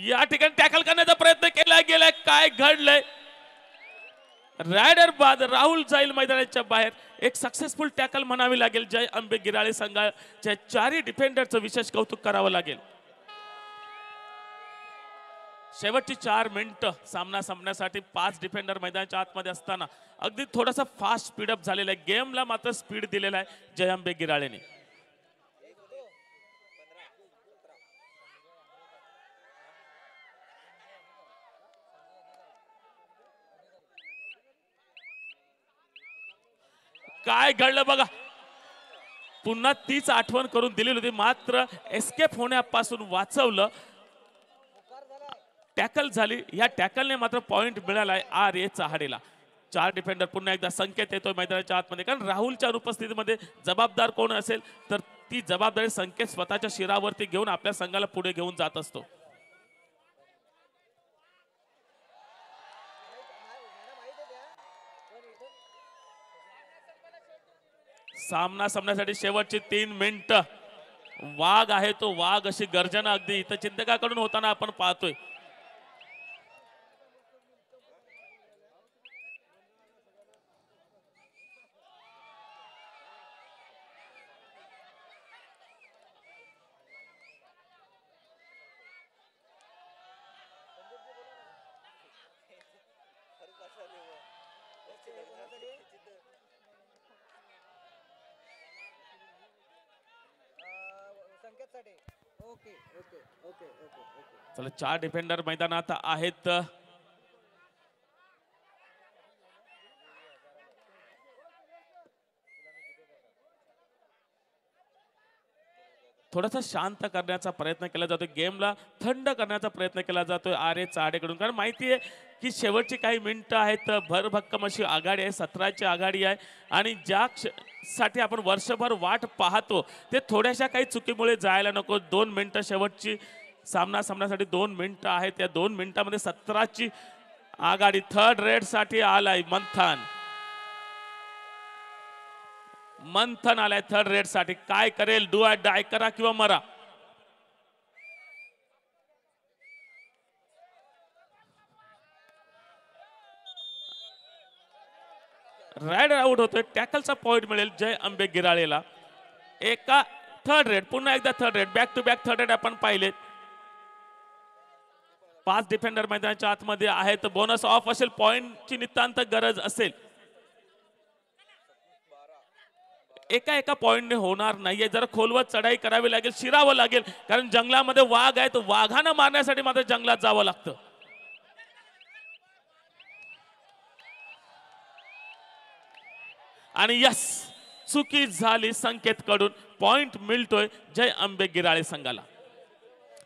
या ठिकाणी टॅकल करण्याचा प्रयत्न केला गेलाय. काय घडलंय? रायडर बाद राहुल जाईल मैदानाच्या बाहेर. एक सक्सेसफुल टॅकल म्हणावी लागेल. जय अंबे गिराळे संघाच्या 4 डिफेंडरचं विशेष कौतुक करावं लागेल. शेवटची 4 मिनिटं सामना संपण्यासाठी 5 डिफेंडर मैदानाच्या आतमध्ये असताना अगदी थोडासा फास्ट स्पीडअप झालेला आहे. गेमला मात्र स्पीड दिलेला आहे जय अंबे गिराळेने. काय घडलं बघा. पुन्हा तीच आठवण करून दिलेली होती, मात्र एस्केप होण्यापासून वाचवलं. टॅकल झाली. या टॅकलने मात्र पॉइंट मिळालाय आरे चहाडेला. 4 डिफेंडर पुन्हा एकदा संकेत येतोय मैदानाच्या आतमध्ये. कारण राहुलच्या अनुपस्थितीमध्ये जबाबदार कोण असेल तर ती जबाबदारी संकेत स्वतःच्या शिरावरती घेऊन आपल्या संघाला पुढे घेऊन जात असतो. सामना संपण्यासाठी शेवटची 3 मिनिटं. वाघ आहे तो वाघ अशी गर्जना अगदी इथं चिंतकाकडून होताना आपण पाहतोय. चला 4 डिफेंडर मैदानात आहेत. थोडासा शांत करण्याचा प्रयत्न केला जातोय. गेमला थंड करण्याचा प्रयत्न केला जातोय आरे चहाडेकडून. कारण माहिती आहे की शेवटची काही मिनिटं आहेत. भरभक्कम अशी आघाडी आहे, 17ची आघाडी आहे आणि ज्या साठी आपण वर्षभर वाट पाहतो ते थोड्याशा काही चुकीमुळे जायला नको. 2 मिनिटं शेवटची सामना संपण्यासाठी 2 मिनिटं आहेत. त्या 2 मिनिटांमध्ये 17ची आघाडी. थर्ड रेड साठी आलाय मंथन. मंथन आलाय थर्ड रेड साठी. काय करेल? डू ऑर डाय, करा किंवा मरा. रायडर आउट होतोय. टॅकलचा पॉइंट मिळेल जय अंबे गिराळेला. एका थर्ड रेड, पुन्हा एकदा third raid, back to back third raid आपण पाहिले. 5 डिफेंडर मैदानाच्या आतमध्ये आहेत. बोनस ऑफ असेल, पॉइंटची नितांत गरज असेल. एका पॉइंटने होणार नाहीये. जरा खोलवर चढाई करावी लागेल, शिरावं लागेल. कारण जंगलामध्ये वाघ आहे, तर वाघांना मारण्यासाठी मात्र जंगलात जावं लागतं. आणि यस, चुकी झाली संकेत कडून. पॉइंट मिळतोय जय अंबे गिराळे संघाला.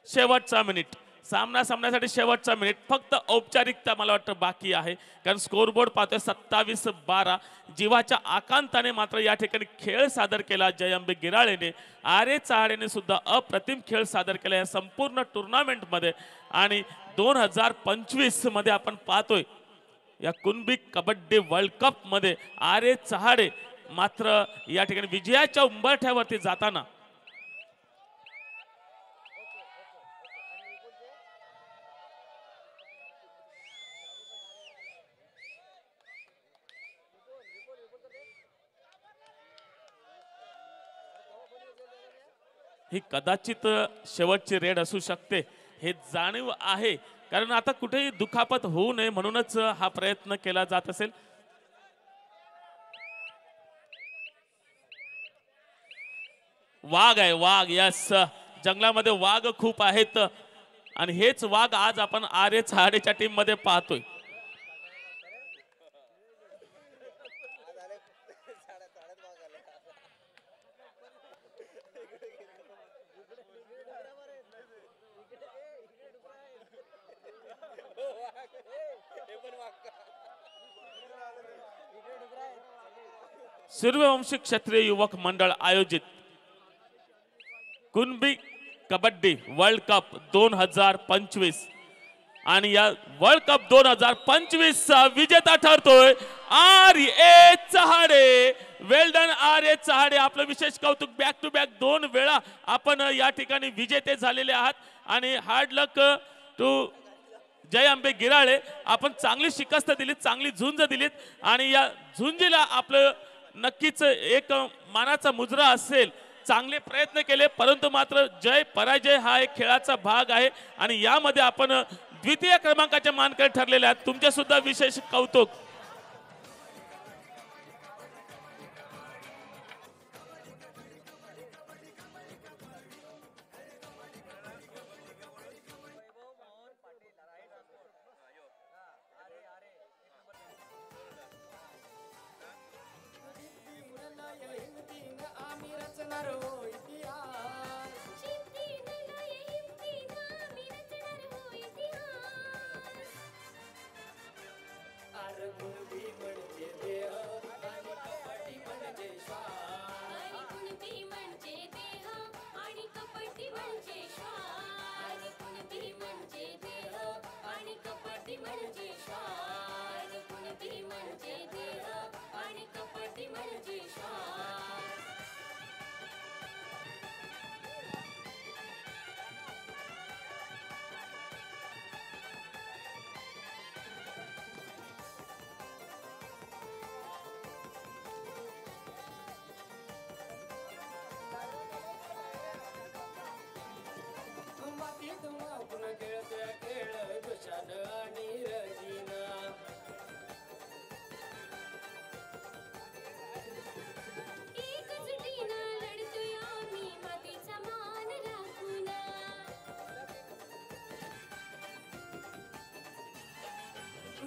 शेवटचा मिनिट, सामना संपण्यासाठी शेवटचा मिनिट. फक्त औपचारिकता मला वाटतं बाकी आहे. कारण स्कोरबोर्ड पाहतोय 27-12. जीवाच्या आकांताने मात्र या ठिकाणी खेळ सादर केला जय अंबे गिराळेने. आरे चहाडेने सुद्धा अप्रतिम खेळ सादर केला या संपूर्ण टुर्नामेंटमध्ये. आणि 2025 मध्ये आपण पाहतोय या कुणबी कबड्डी वर्ल्ड कप मध्ये आरे चहाडे मात्र या ठिकाणी विजयाच्या उंबरठ्यावरती जाताना ही कदाचित शेवटची रेड असू शकते हे जाणीव आहे, कारण आता कुठेही दुखापत होऊ नये म्हणूनच हा प्रयत्न केला जात असेल. वाघ आहे, वाघ. यस, जंगलामध्ये वाघ खूप आहेत आणि हेच वाघ आज आपण आर्य चहाडेच्या टीम मध्ये पाहतोय. सूर्यवंशी क्षत्रिय युवक मंडळ आयोजित कुणबी कबड्डी वर्ल्ड कप 2025 आणि या वर्ल्ड कप 2025 चा विजेता ठरतोय आर्य चहाडे. वेल डन आर्य चहाडे, आपलं विशेष कौतुक. बॅक टू बॅक 2 वेळा आपण या ठिकाणी विजेते झालेले आहात आणि हार्ड लक टू जय अंबे गिराळे. आपण चांगली शिकस्त दिलीत, चांगली झुंज दिलीत आणि या झुंजीला आपलं नक्कीच एक मानाचा मुजरा असेल. चांगले प्रयत्न केले, परंतु मात्र जय पराजय हा एक खेळाचा भाग आहे आणि यामध्ये आपण द्वितीय क्रमांकाचे मानकरी ठरलेले आहेत. तुमचे सुद्धा विशेष कौतुक.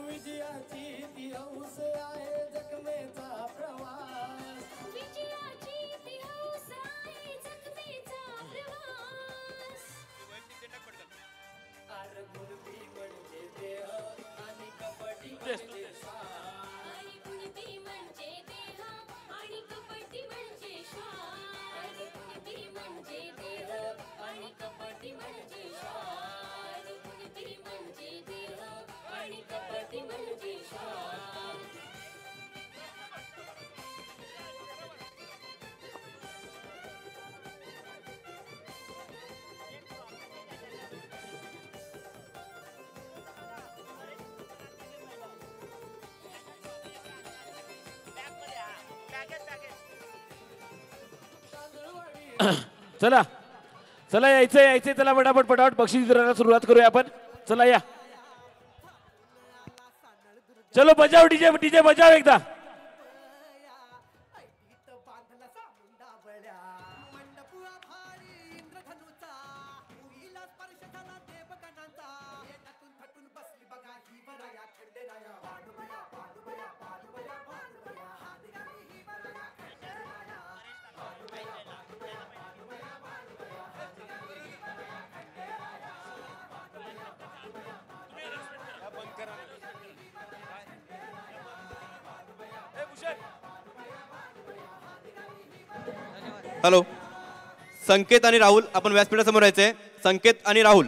विजयाची ती हौस आहे जखमेचा प्रवास. विजयाची ती हौस आहे जखमेचा प्रवास. अरे कुणबी म्हणजे देह आणि कबड्डी म्हणजे श्वास. अरे कुणबी म्हणजे देह आणि कबड्डी म्हणजे श्वास. अरे कुणबी म्हणजे देह आणि कबड्डी म्हणजे श्वास. अरे कुणबी म्हणजे देह आणि कबड्डी म्हणजे श्वास. चला चला, यायचंय यायचंय, चला पटापट पटापट बक्षीस वितरणाला सुरुवात करूया आपण. चला या, चलो बजाव डीजे, डीजे बजाव एकदा. हॅलो, संकेत आणि राहुल आपण व्यासपीठासमोर यायचंय. संकेत आणि राहुल.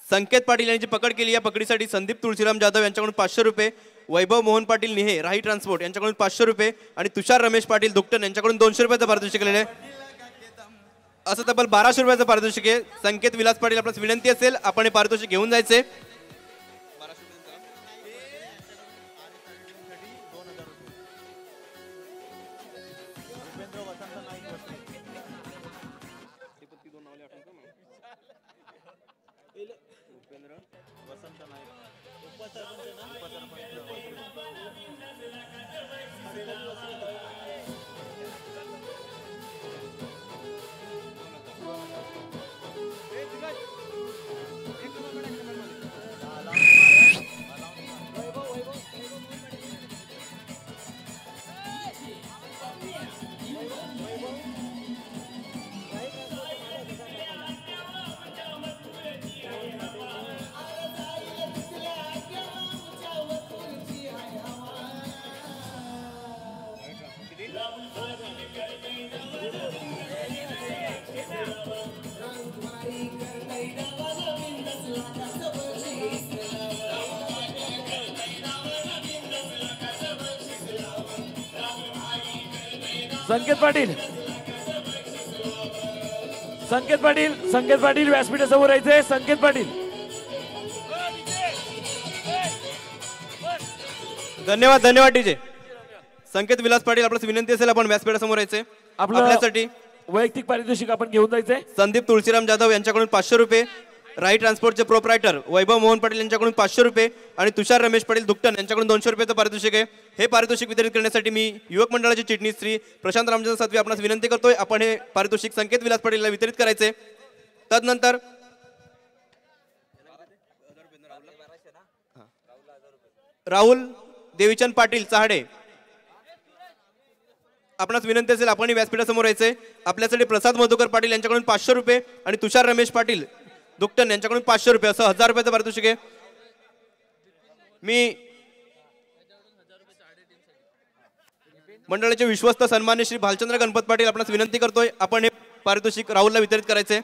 संकेत पाटील यांची पकड केली. या पकडीसाठी संदीप तुळशीराम जाधव यांच्याकडून 500 रुपये, वैभव मोहन पाटील निहे राही ट्रान्सपोर्ट यांच्याकडून 500 रुपये आणि तुषार रमेश पाटील दुकटन यांच्याकडून 200 रुपयाचं पारितोषिक केलेलं आहे. असं तब्बल 1200 रुपयाचं पारितोषिक आहे. संकेत विलास पाटील, आपल्यास विनंती असेल आपण हे पारितोषिक घेऊन जायचे. संकेत पाटील संकेत पाटील व्यासपीठासमोर यायचंय. संकेत पाटील. धन्यवाद धन्यवाद डीजे. संकेत विलास पाटील आपल्यास विनंती असेल आपण व्यासपीठासमोर यायचे. आपल्यासाठी वैयक्तिक पारितोषिक आपण घेऊन जायचंय. संदीप तुळशीराम जाधव यांच्याकडून 500 रुपये, राई ट्रान्सपोर्टचे प्रोप्रायटर वैभव मोहन पाटील यांच्याकडून 500 रुपये आणि तुषार रमेश पाटील दुकटन यांच्याकडून 200 रुपयाचं पारितोषिक आहे. हे पारितोषिक वितरित करण्यासाठी मी युवक मंडळाचे चिटणीस श्री प्रशांत रामचंद्र सातवी आपणास विनंती करतोय. आपण हे पारितोषिक संकेत विलास पाटीलला वितरित करायचे. तदनंतर राहुल देवीचंद पाटील चहाडे आपणास विनंती असेल आपण व्यासपीठासमोर यायचे. आपल्यासाठी प्रसाद मधुकर पाटील यांच्याकडून 500 रुपये आणि तुषार रमेश पाटील दुकटन यांच्याकडून 500 रुपये असं 1000 रुपयाचं पारितोषिक आहे. मी मंडळाचे विश्वस्त सन्मान्य श्री भालचंद्र गणपत पाटील आपणास विनंती करतोय आपण हे पारितोषिक राहुलला वितरित करायचे.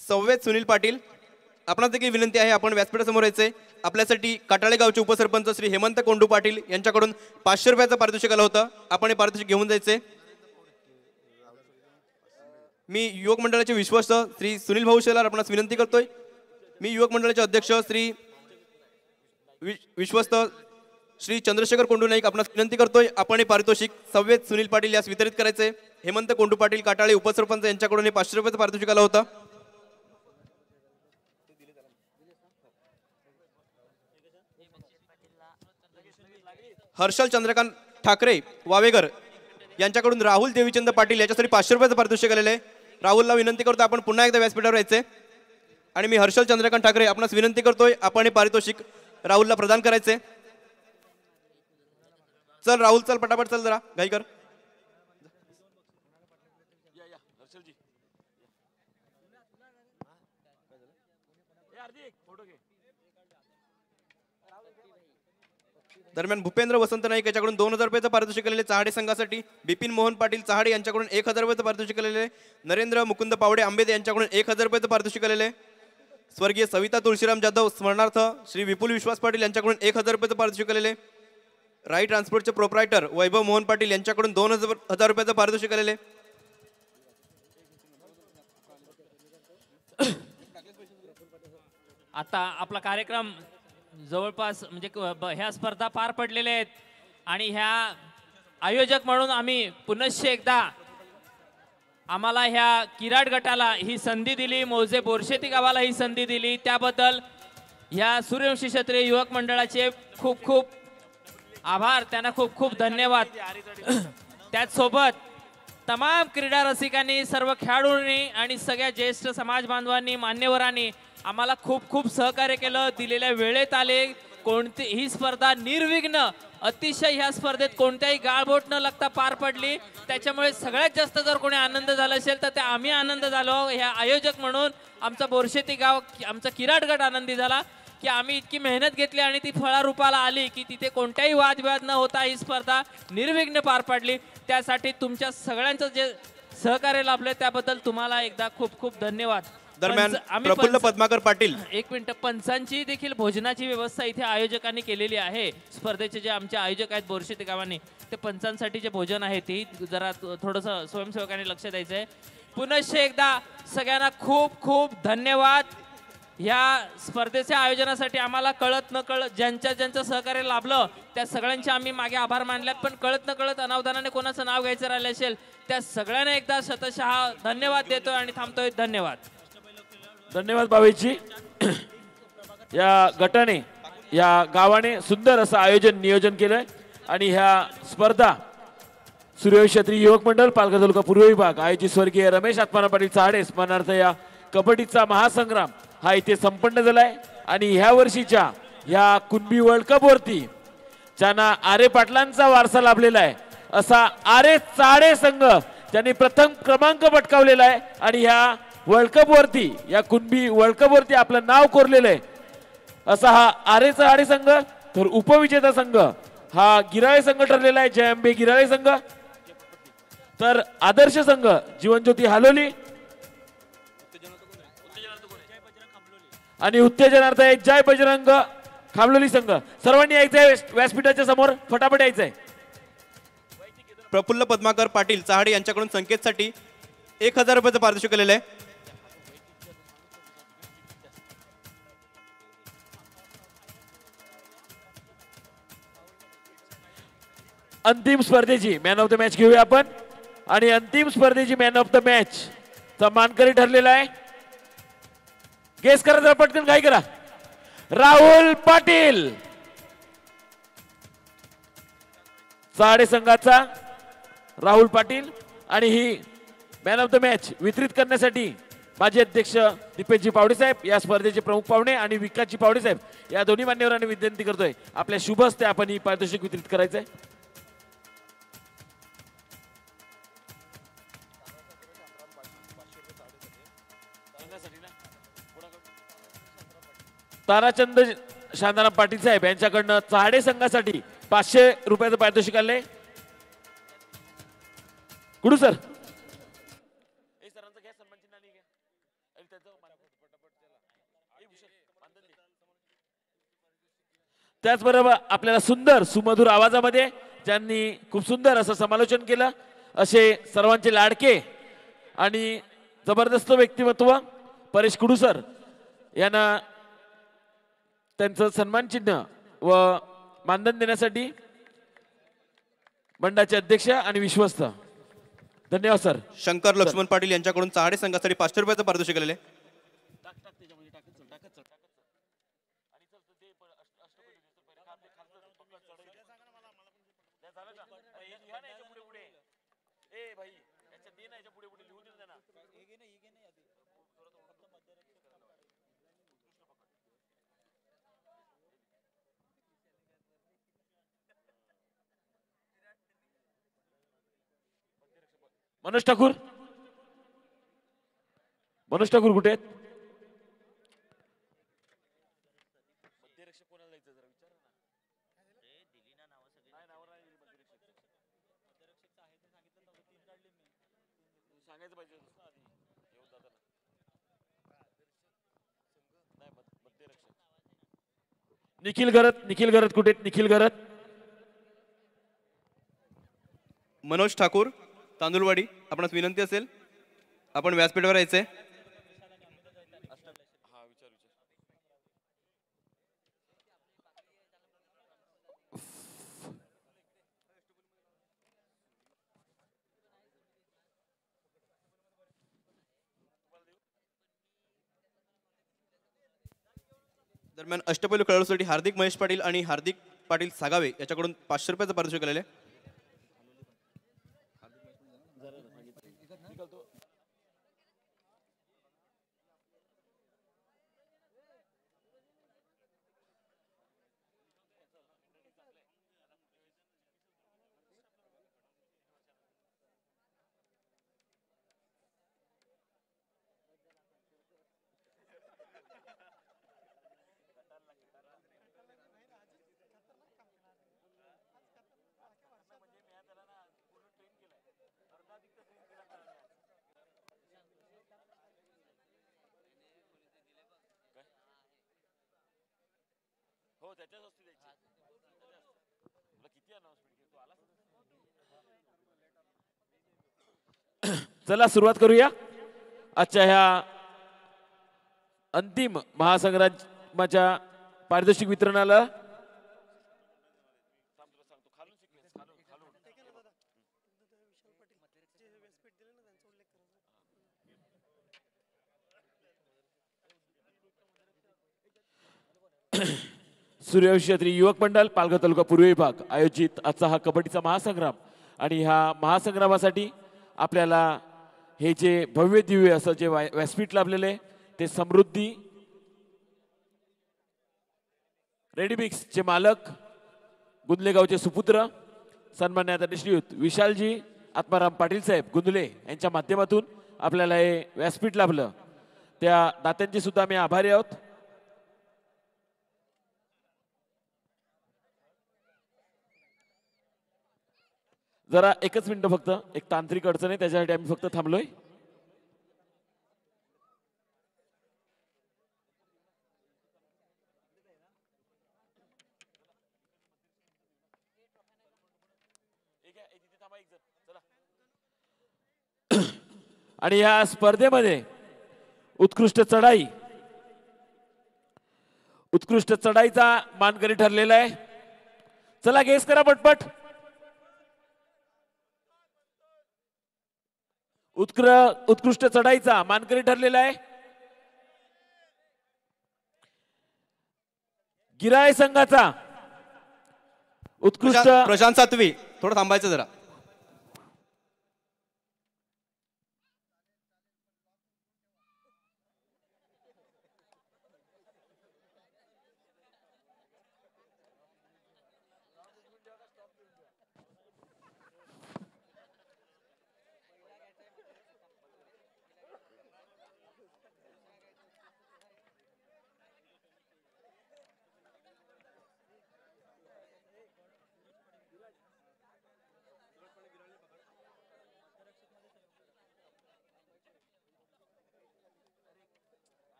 संवेद सुनील पाटील आपणास देखील विनंती आहे आपण व्यासपीठासमोर यायचे. आपल्यासाठी काटाळे गावचे उपसरपंच श्री हेमंत कोंडू पाटील यांच्याकडून 500 रुपयाचं पारितोषिक आलं होतं. आपण हे पारितोषिक घेऊन जायचे. मी युवक मंडळाचे विश्वस्त श्री सुनील भाऊ शेलार आपणास विनंती करतोय. मी युवक मंडळाचे अध्यक्ष श्री विश्वस्त श्री चंद्रशेखर कोंडू नाईक आपणास विनंती करतोय आपण हे पारितोषिक संवेद सुनील पाटील यास वितरित करायचे. हेमंत कोंडू पाटील काटाळे उपसरपंच यांच्याकडून हे 500 रुपयाचं पारितोषिक आलं होतं. हर्षल चंद्रकांत ठाकरे वावेगर यांच्याकडून राहुल देवीचंद पाटील याच्यासाठी 500 रुपयाचं पारितोषिक आलेलं आहे. राहुलला विनंती करतो आपण पुन्हा एकदा व्यासपीठावर यायचे आणि मी हर्षल चंद्रकांत ठाकरे आपणास विनंती करतोय आपण हे पारितोषिक राहुलला प्रदान करायचे. चल राहुल चल पटापट चल जरा घाई कर. दरम्यान भूपेंद्र वसंत नाईक याच्याकडून 2000 रुपयाचं पारितोषिक आलेले चहाडे संघासाठी. बिपिन मोहन पाटील चहाडे यांच्याकडून 1000 रुपयाचं पारितोषिक आलेले. नरेंद्र मुकुंद पावडे आंबेदे यांच्याकडून 1000 रुपयाचं पारितोषिक आलेले. स्वर्गीय सविता तुळशीराम जाधव स्मरणार्थ श्री विपुल विश्वास पाटील यांच्याकडून 1000 रुपयाचं पारितोषिक आलेले. राई ट्रान्सपोर्टचे प्रोप्रायटर वैभव मोहन पाटील यांच्याकडून 2000 रुपयाचं पारितोषिक आलेले. आता आपला कार्यक्रम जवळपास म्हणजे ह्या स्पर्धा पार पडलेल्या आहेत आणि ह्या आयोजक म्हणून आम्ही पुनश्च एकदा आम्हाला ह्या किराट गटाला ही संधी दिली, मौजे बोरशेती गावाला ही संधी दिली, त्याबद्दल ह्या सूर्यवंशी क्षत्रिय युवक मंडळाचे खूप खूप आभार, त्यांना खूप खूप धन्यवाद. त्याचसोबत तमाम क्रीडा रसिकांनी, सर्व खेळाडूंनी आणि सगळ्या ज्येष्ठ समाज बांधवांनी, मान्यवरांनी आम्हाला खूप खूप सहकार्य केलं, दिलेल्या वेळेत आले. ही स्पर्धा निर्विघ्न अतिशय ह्या स्पर्धेत कोणत्याही गाळबोट न लागता पार पडली. त्याच्यामुळे सगळ्यात जास्त जर कोणी आनंद झाला असेल तर ते आम्ही आनंद झालो. ह्या आयोजक म्हणून आमचा बोरशेती गाव, आमचा किराट गट आनंदी झाला की आम्ही इतकी मेहनत घेतली आणि ती फळारूपाला आली की तिथे कोणत्याही वादविवाद न होता ही स्पर्धा निर्विघ्न पार पडली. त्यासाठी तुमच्या सगळ्यांचं जे सहकार्य लाभले त्याबद्दल तुम्हाला एकदा खूप खूप धन्यवाद. दरम्यान प्रफुल्ल पद्माकर पाटील, एक मिनिट, पंचांची देखील भोजनाची व्यवस्था इथे आयोजकांनी केलेली आहे. स्पर्धेचे जे आमचे आयोजक आहेत बोरशेती गावाने, ते पंचांसाठी जे भोजन आहे ते जरा थोडंसं स्वयंसेवकांनी लक्ष द्यायचं आहे. पुनश्च एकदा सगळ्यांना खूप खूप धन्यवाद. ह्या स्पर्धेच्या आयोजनासाठी आम्हाला कळत न कळत ज्यांचं सहकार्य लाभलं त्या सगळ्यांचे आम्ही मागे आभार मानल्यात. पण कळत न कळत अनावधानाने कोणाचं नाव घ्यायचं राहिलं असेल त्या सगळ्यांना एकदा शतशः धन्यवाद देतोय आणि थांबतोय. धन्यवाद. धन्यवाद बाबाजी. या गटाने, या गावाने सुंदर असं आयोजन नियोजन केलंय आणि ह्या स्पर्धा सूर्यवंशी क्षत्रिय युवक मंडळ पालघर तालुका पूर्व विभाग आयोजित स्वर्गीय रमेश आत्माराम पाटील चहाडे स्मरणार्थ या कबड्डीचा महासंग्राम हा इथे संपन्न झालाय. आणि ह्या वर्षीच्या या कुणबी वर्ल्ड कप वरती ज्यांना आरे पाटलांचा वारसा लाभलेला आहे असा आरे चहाडे संघ त्यांनी प्रथम क्रमांक पटकावलेला आहे आणि ह्या वर्ल्ड कप वरती, या कुणबी वर्ल्ड कप वरती आपलं नाव कोरलेलं आहे असा हा आरे चहाडे संघ. तर उपविजेता संघ हा गिराळे संघ ठरलेला आहे, जय अंबे गिराळे संघ. तर आदर्श संघ जीवनज्योती हालोली आणि उत्तेजनार्थ आहे जय बजरंग खामलोली संघ. सर्वांनी यायचंय व्यासपीठाच्या समोर, फटाफट यायचंय. प्रफुल्ल पद्माकर पाटील चहाडे यांच्याकडून संकेतसाठी 1000 रुपयाचं पारितोषिक केलेलं आहे. अंतिम स्पर्धेची मॅन ऑफ द मॅच घेऊया आपण. आणि अंतिम स्पर्धेची मॅन ऑफ द मॅच चा मानकरी ठरलेला आहे. गेस करा जरा पटकन, काय करा. राहुल पाटील चहाडे संघाचा राहुल पाटील. आणि he man of the match वितरित करण्यासाठी माजी अध्यक्ष दीपेशजी पावडे साहेब, या स्पर्धेचे प्रमुख पाहुणे, आणि विकासजी पावडे साहेब, या दोन्ही मान्यवरांनी विनंती करतोय आपल्या शुभ हस्ते आपण ही पारितोषिक वितरित करायचंय. ताराचंद शांताराम पाटील साहेब यांच्याकडनं चहाडे संघासाठी 500 रुपयाचं पारितोषिक आलंय. कुडू सर, त्याचबरोबर आपल्याला सुंदर सुमधुर आवाजामध्ये ज्यांनी खूप सुंदर असं समालोचन केलं असे सर्वांचे लाडके आणि जबरदस्त व्यक्तिमत्व परेश कुडू सर यांना त्यांचं सन्मान चिन्ह व मानधन देण्यासाठी मंडळाचे अध्यक्ष आणि विश्वस्त. धन्यवाद सर. शंकर लक्ष्मण पाटील यांच्याकडून चहाडे संघासाठी 500 रुपयाचं पारितोषिक केलेलं आहे. मनोज ठाकूर, मनोज ठाकूर कुठे आहेत? निखिल गरत, निखिल गरत कुठे आहेत? निखिल गरत. मनोज ठाकूर तांदुळवाडी, आपणास विनंती असेल आपण व्यासपीठावर यायचंय. दरम्यान अष्टपैलू खेळाडूसाठी हार्दिक महेश पाटील आणि हार्दिक पाटील सागावे याच्याकडून 500 रुपयाचं पारितोषिक केलेलं आहे. चला सुरुवात करूया आजच्या ह्या अंतिम महासंग्रामाच्या पारितोषिक वितरणाला. सूर्यवंशी यात्री युवक मंडळ पालघर तालुका पूर्व विभाग आयोजित आजचा हा कबड्डीचा महासंग्राम. आणि ह्या महासंग्रामासाठी आपल्याला हे जे भव्य दिव्य असं जे व्यासपीठ लाभलेले ते समृद्धी रेडीमिक्स चे मालक गुंदलेगावचे सुपुत्र सन्मान्य आदरणीय श्रीयुत विशालजी आत्माराम पाटील साहेब गुंदले यांच्या माध्यमातून आपल्याला हे व्यासपीठ लाभलं. त्या दात्यांचे सुद्धा आम्ही आभारी आहोत. जरा एकच मिनिट फक्त, एक तांत्रिक अडचण आहे त्याच्यासाठी आम्ही फक्त थांबलोय. आणि या स्पर्धेमध्ये उत्कृष्ट चढाईचा मानकरी ठरलेला आहे. चला गेस करा पटपट. उत्कृष्ट चढाईचा मानकरी ठरलेला आहे गिराळे संघाचा उत्कृष्ट प्रशांत सातवी, थोडं थांबायचं जरा.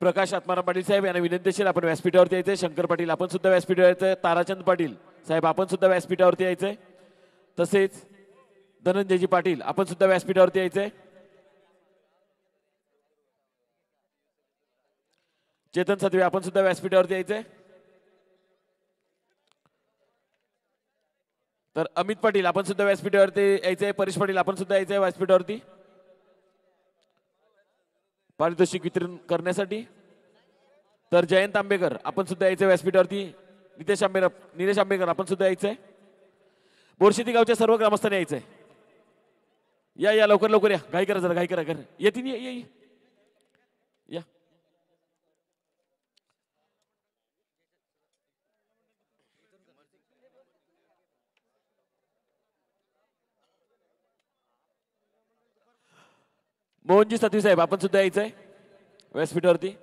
प्रकाश आत्माराम पाटील साहेब यांना विनंती असेल आपण व्यासपीठावरती यायचंय. शंकर पाटील आपण सुद्धा व्यासपीठावर यायचंय. ताराचंद पाटील साहेब आपण सुद्धा व्यासपीठावरती यायचंय. तसेच धनंजयजी पाटील आपण सुद्धा व्यासपीठावरती यायचंय. चेतन सदवे आपण सुद्धा व्यासपीठावरती यायचंय. तर अमित पाटील आपण सुद्धा व्यासपीठावरती यायचंय. परेश पाटील आपण सुद्धा यायचंय व्यासपीठावरती पारितोषिक वितरण करण्यासाठी. तर जयंत आंबेकर आपण सुद्धा यायचं व्यासपीठावरती. निलेश आंबेकर आपण सुद्धा यायचंय. बोरशेती गावच्या सर्व ग्रामस्थांनी यायचंय. या लवकर लवकर या. घाई करा जरा, घाई करा. येतील या. मोहनजी सतवी साहेब आपण सुद्धा यायचंय व्यासपीठावरती.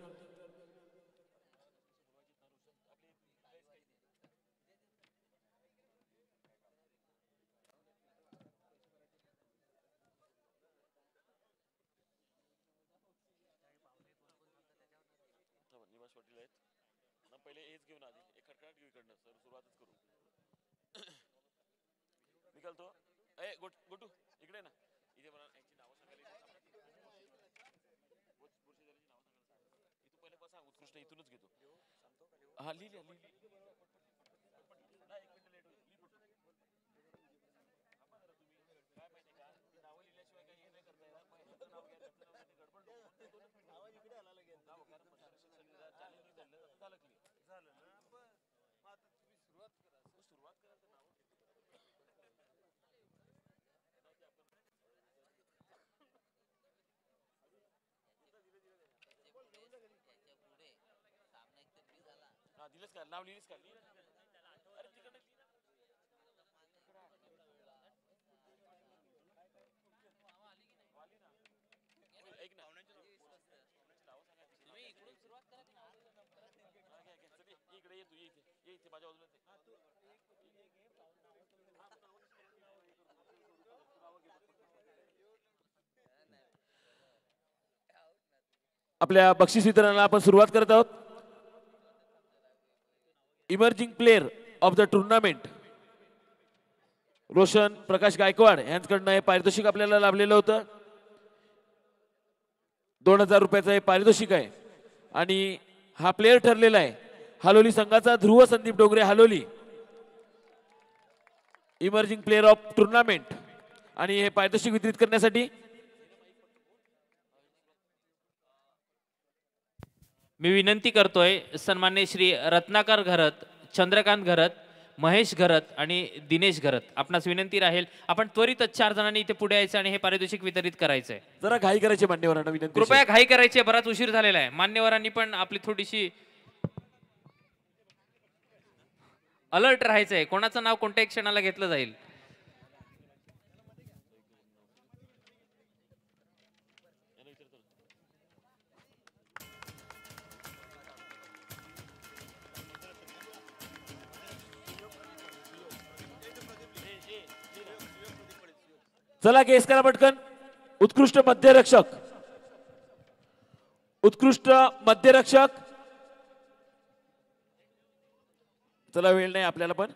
नाव लिहिलीस का? आपल्या बक्षीस वितरणाला आपण सुरुवात करत आहोत. Emerging player of the tournament Roshan Prakash Gaikwad यांच्याकडनं हे पारितोषिक आपल्याला लाभलेलं होतं. 2000 रुपयाचं हे पारितोषिक आहे. आणि हा प्लेयर ठरलेला आहे हालोली संघाचा Dhruv Sandeep Dongre Haloli, emerging player of tournament. आणि हे पारितोषिक वितरित करण्यासाठी मी विनंती करतोय सन्मान्य श्री रत्नाकर घरत, चंद्रकांत घरत, महेश घरत आणि दिनेश घरत. आपणास विनंती राहील आपण त्वरितच 4 जणांनी इथे पुढे यायचं आणि हे पारितोषिक वितरित करायचंय. जरा घाई करायची मान्यवरांना विनंती. कृपया घाई करायची, बराच उशीर झालेला आहे. मान्यवरांनी पण आपली थोडीशी अलर्ट राहायचंय. कोणाचं नाव कोणत्या क्षणाला घेतलं जाईल. चला केस करा पटकन. उत्कृष्ट मध्यरक्षक, उत्कृष्ट मध्यरक्षक. चला वेळ नाही आपल्याला पण.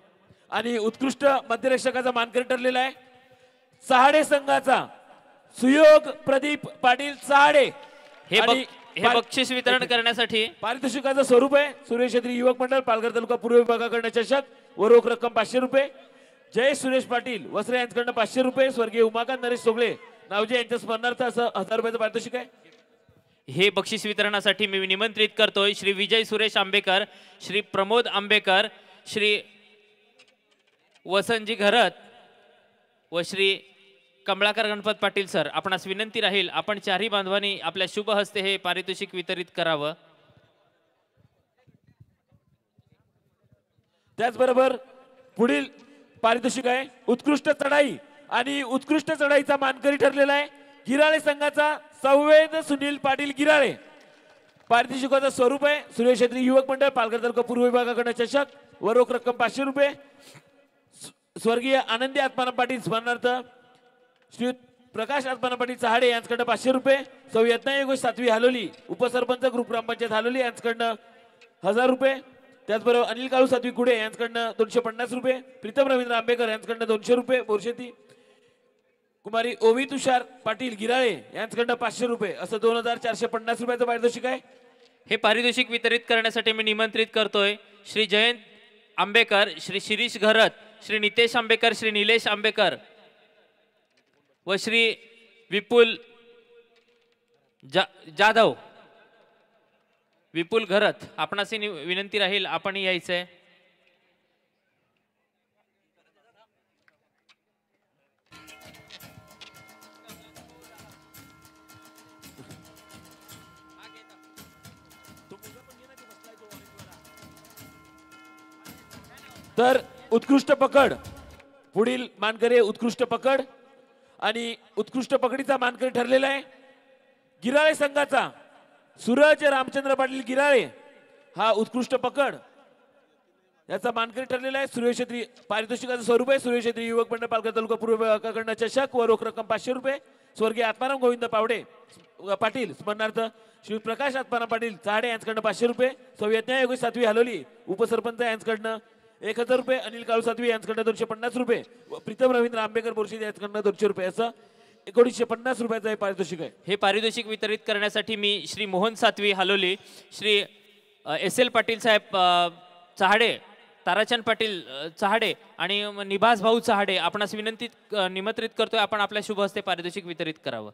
आणि उत्कृष्ट मध्यरक्षकाचा मानकरी ठरलेला आहे चहाडे संघाचा सुयोग प्रदीप पाटील चहाडे. हे बक्षीस वितरण करण्यासाठी पारितोषिकाचं स्वरूप आहे सुरेश छत्री युवक मंडळ पालघर तालुका पूर्व विभागाकडनं चषक व रोख रक्कम 500 रुपये. जय सुरेश पाटील वस्त्रे यांच्याकडनं 500 रुपये. स्वर्गीय उमाकांत नरेश सोगळे नावजे यांच्या स्मरणार्थ असं 1000 रुपयाचं पारितोषिक आहे. हे बक्षीस वितरणासाठी मी निमंत्रित करतोय श्री विजय सुरेश आंबेकर, श्री प्रमोद आंबेकर, श्री वसंतजी घरत व श्री कमळाकर गणपत पाटील सर. आपणास विनंती राहील आपण चारही बांधवांनी आपल्या शुभ हस्ते हे पारितोषिक वितरित करावं. त्याचबरोबर पुढील पारितोषिक आहे उत्कृष्ट चढाई आणि उत्कृष्ट चढाईचा मानकरी ठरलेला आहे गिराळे संघाचा संवेद सुनील पाटील गिराळे. पारितोषिकाचं स्वरूप आहे सुरेश छत्री युवक मंडळ पालघर तालुका पूर्व विभागाकडनं चषक व रोख रक्कम 500 रुपये. स्वर्गीय आनंदी आत्माराम पाटील स्मरणार्थ श्री प्रकाश आत्माराम पाटील चहाडे यांच्याकडनं 500 रुपये. सौ यत्नायोग 7वी हालोली उपसरपंच ग्रुप ग्रामपंचायत हालोली यांच्याकडनं 1000 रुपये. त्याचबरोबर अनिल काळू 7वी कुडे यांच्याकडनं 250 रुपये. प्रीतम रवींद्र आंबेकर यांच्याकडनं 200 रुपये बोरशेती. कुमारी ओवी तुषार पाटील गिराळे यांच्याकडनं 500 रुपये असं 2450 रुपयाचं पारितोषिक आहे. हे पारितोषिक वितरित करण्यासाठी मी निमंत्रित करतोय श्री जयंत आंबेकर, श्री शिरीष घरत, श्री नितेश आंबेकर, श्री निलेश आंबेकर व श्री विपुल जाधव विपुल घरत. आपणासी विनंती राहील आपण यायचंय. तर उत्कृष्ट पकड पुढील मानकरी उत्कृष्ट पकड आणि उत्कृष्ट पकडीचा मानकरी ठरलेला आहे गिराळे संघाचा सूरज रामचंद्र पाटील गिराळे. हा उत्कृष्ट पकड याचा मानकरी ठरलेला आहे सुरेश छत्री. पारितोषिकाचं स्वरूप आहे सुरेश छत्री युवक मंडळ पालघर तालुका पूर्व विभागाकडनं चषक व रोख रक्कम 500 रुपये. स्वर्गीय आत्माराम गोविंद पावडे पाटील स्मरणार्थ श्री प्रकाश आत्माराम पाटील चहाडे यांच्याकडनं 500 रुपये. सौ यज्ञायोग 7वी हालोली उपसरपंच यांच्याकडनं 1000 रुपये. अनिल काळू 7वी यांच्याकडनं 250 रुपये. प्रीतम रवींद्र आंबेकर बोरशेत यांच्याकडनं 200 रुपये असं 1950 रुपयाचं हे पारितोषिक आहे. हे पारितोषिक वितरित करण्यासाठी मी श्री मोहन 7वी हालोली, श्री SL पाटील साहेब चहाडे, ताराचंद पाटील चहाडे आणि निभास भाऊ चहाडे आपणास निमंत्रित करतोय आपण आपल्या शुभ हस्ते पारितोषिक वितरित करावं.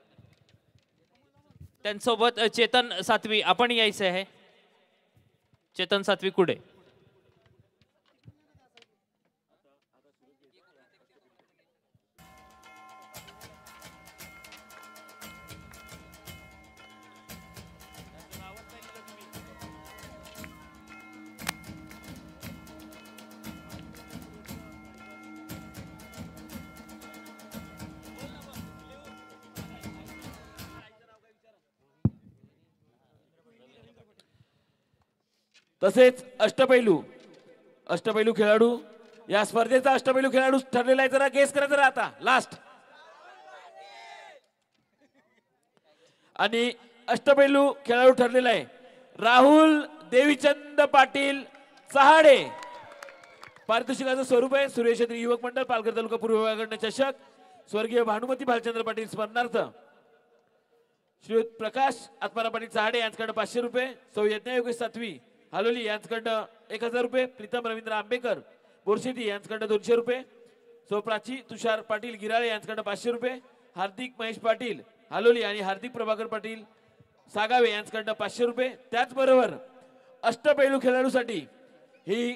त्यांच्यासोबत चेतन 7वी आपण यायचं आहे. चेतन 7वी कुडे. तसेच अष्टपैलू खेळाडू या स्पर्धेचा अष्टपैलू खेळाडू ठरलेला आहे. जरा गेस करा जरा आता लास्ट. आणि अष्टपैलू खेळाडू ठरलेला आहे राहुल देवीचंद पाटील चहाडे. पारितोषिकाचं स्वरूप आहे सुरेश छत्री युवक मंडळ पालघर तालुका पूर्व विभागाकडनं चषक. स्वर्गीय भानुमती भालचंद्र पाटील स्मरणार्थ श्री प्रकाश आत्माराम पाटील चहाडे यांच्याकडनं 500 रुपये. सौ यज्ञायोग 7वी हालोली यांच्याकडनं 1000 रुपये. प्रीतम रवींद्र आंबेकर बोरशेती यांच्याकडनं 200 रुपये. सौ प्राची तुषार पाटील गिराळे यांच्याकडनं 500 रुपये. हार्दिक महेश पाटील हालोली आणि हार्दिक प्रभाकर पाटील सागावे यांच्याकडनं 500 रुपये. त्याचबरोबर अष्टपैलू खेळाडूसाठी ही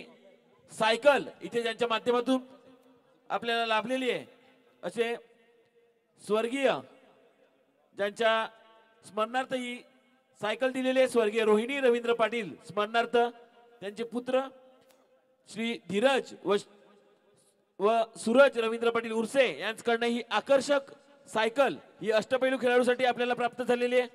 सायकल इथे ज्यांच्या माध्यमातून आपल्याला लाभलेली आहे असे स्वर्गीय ज्यांच्या स्मरणार्थ ही सायकल दिलेली आहे स्वर्गीय रोहिणी रवींद्र पाटील स्मरणार्थ त्यांचे पुत्र श्री धीरज व सूरज रवींद्र पाटील उर्से यांच्याकडनं ही आकर्षक सायकल ही अष्टपैलू खेळाडूसाठी आपल्याला प्राप्त झालेली आहे.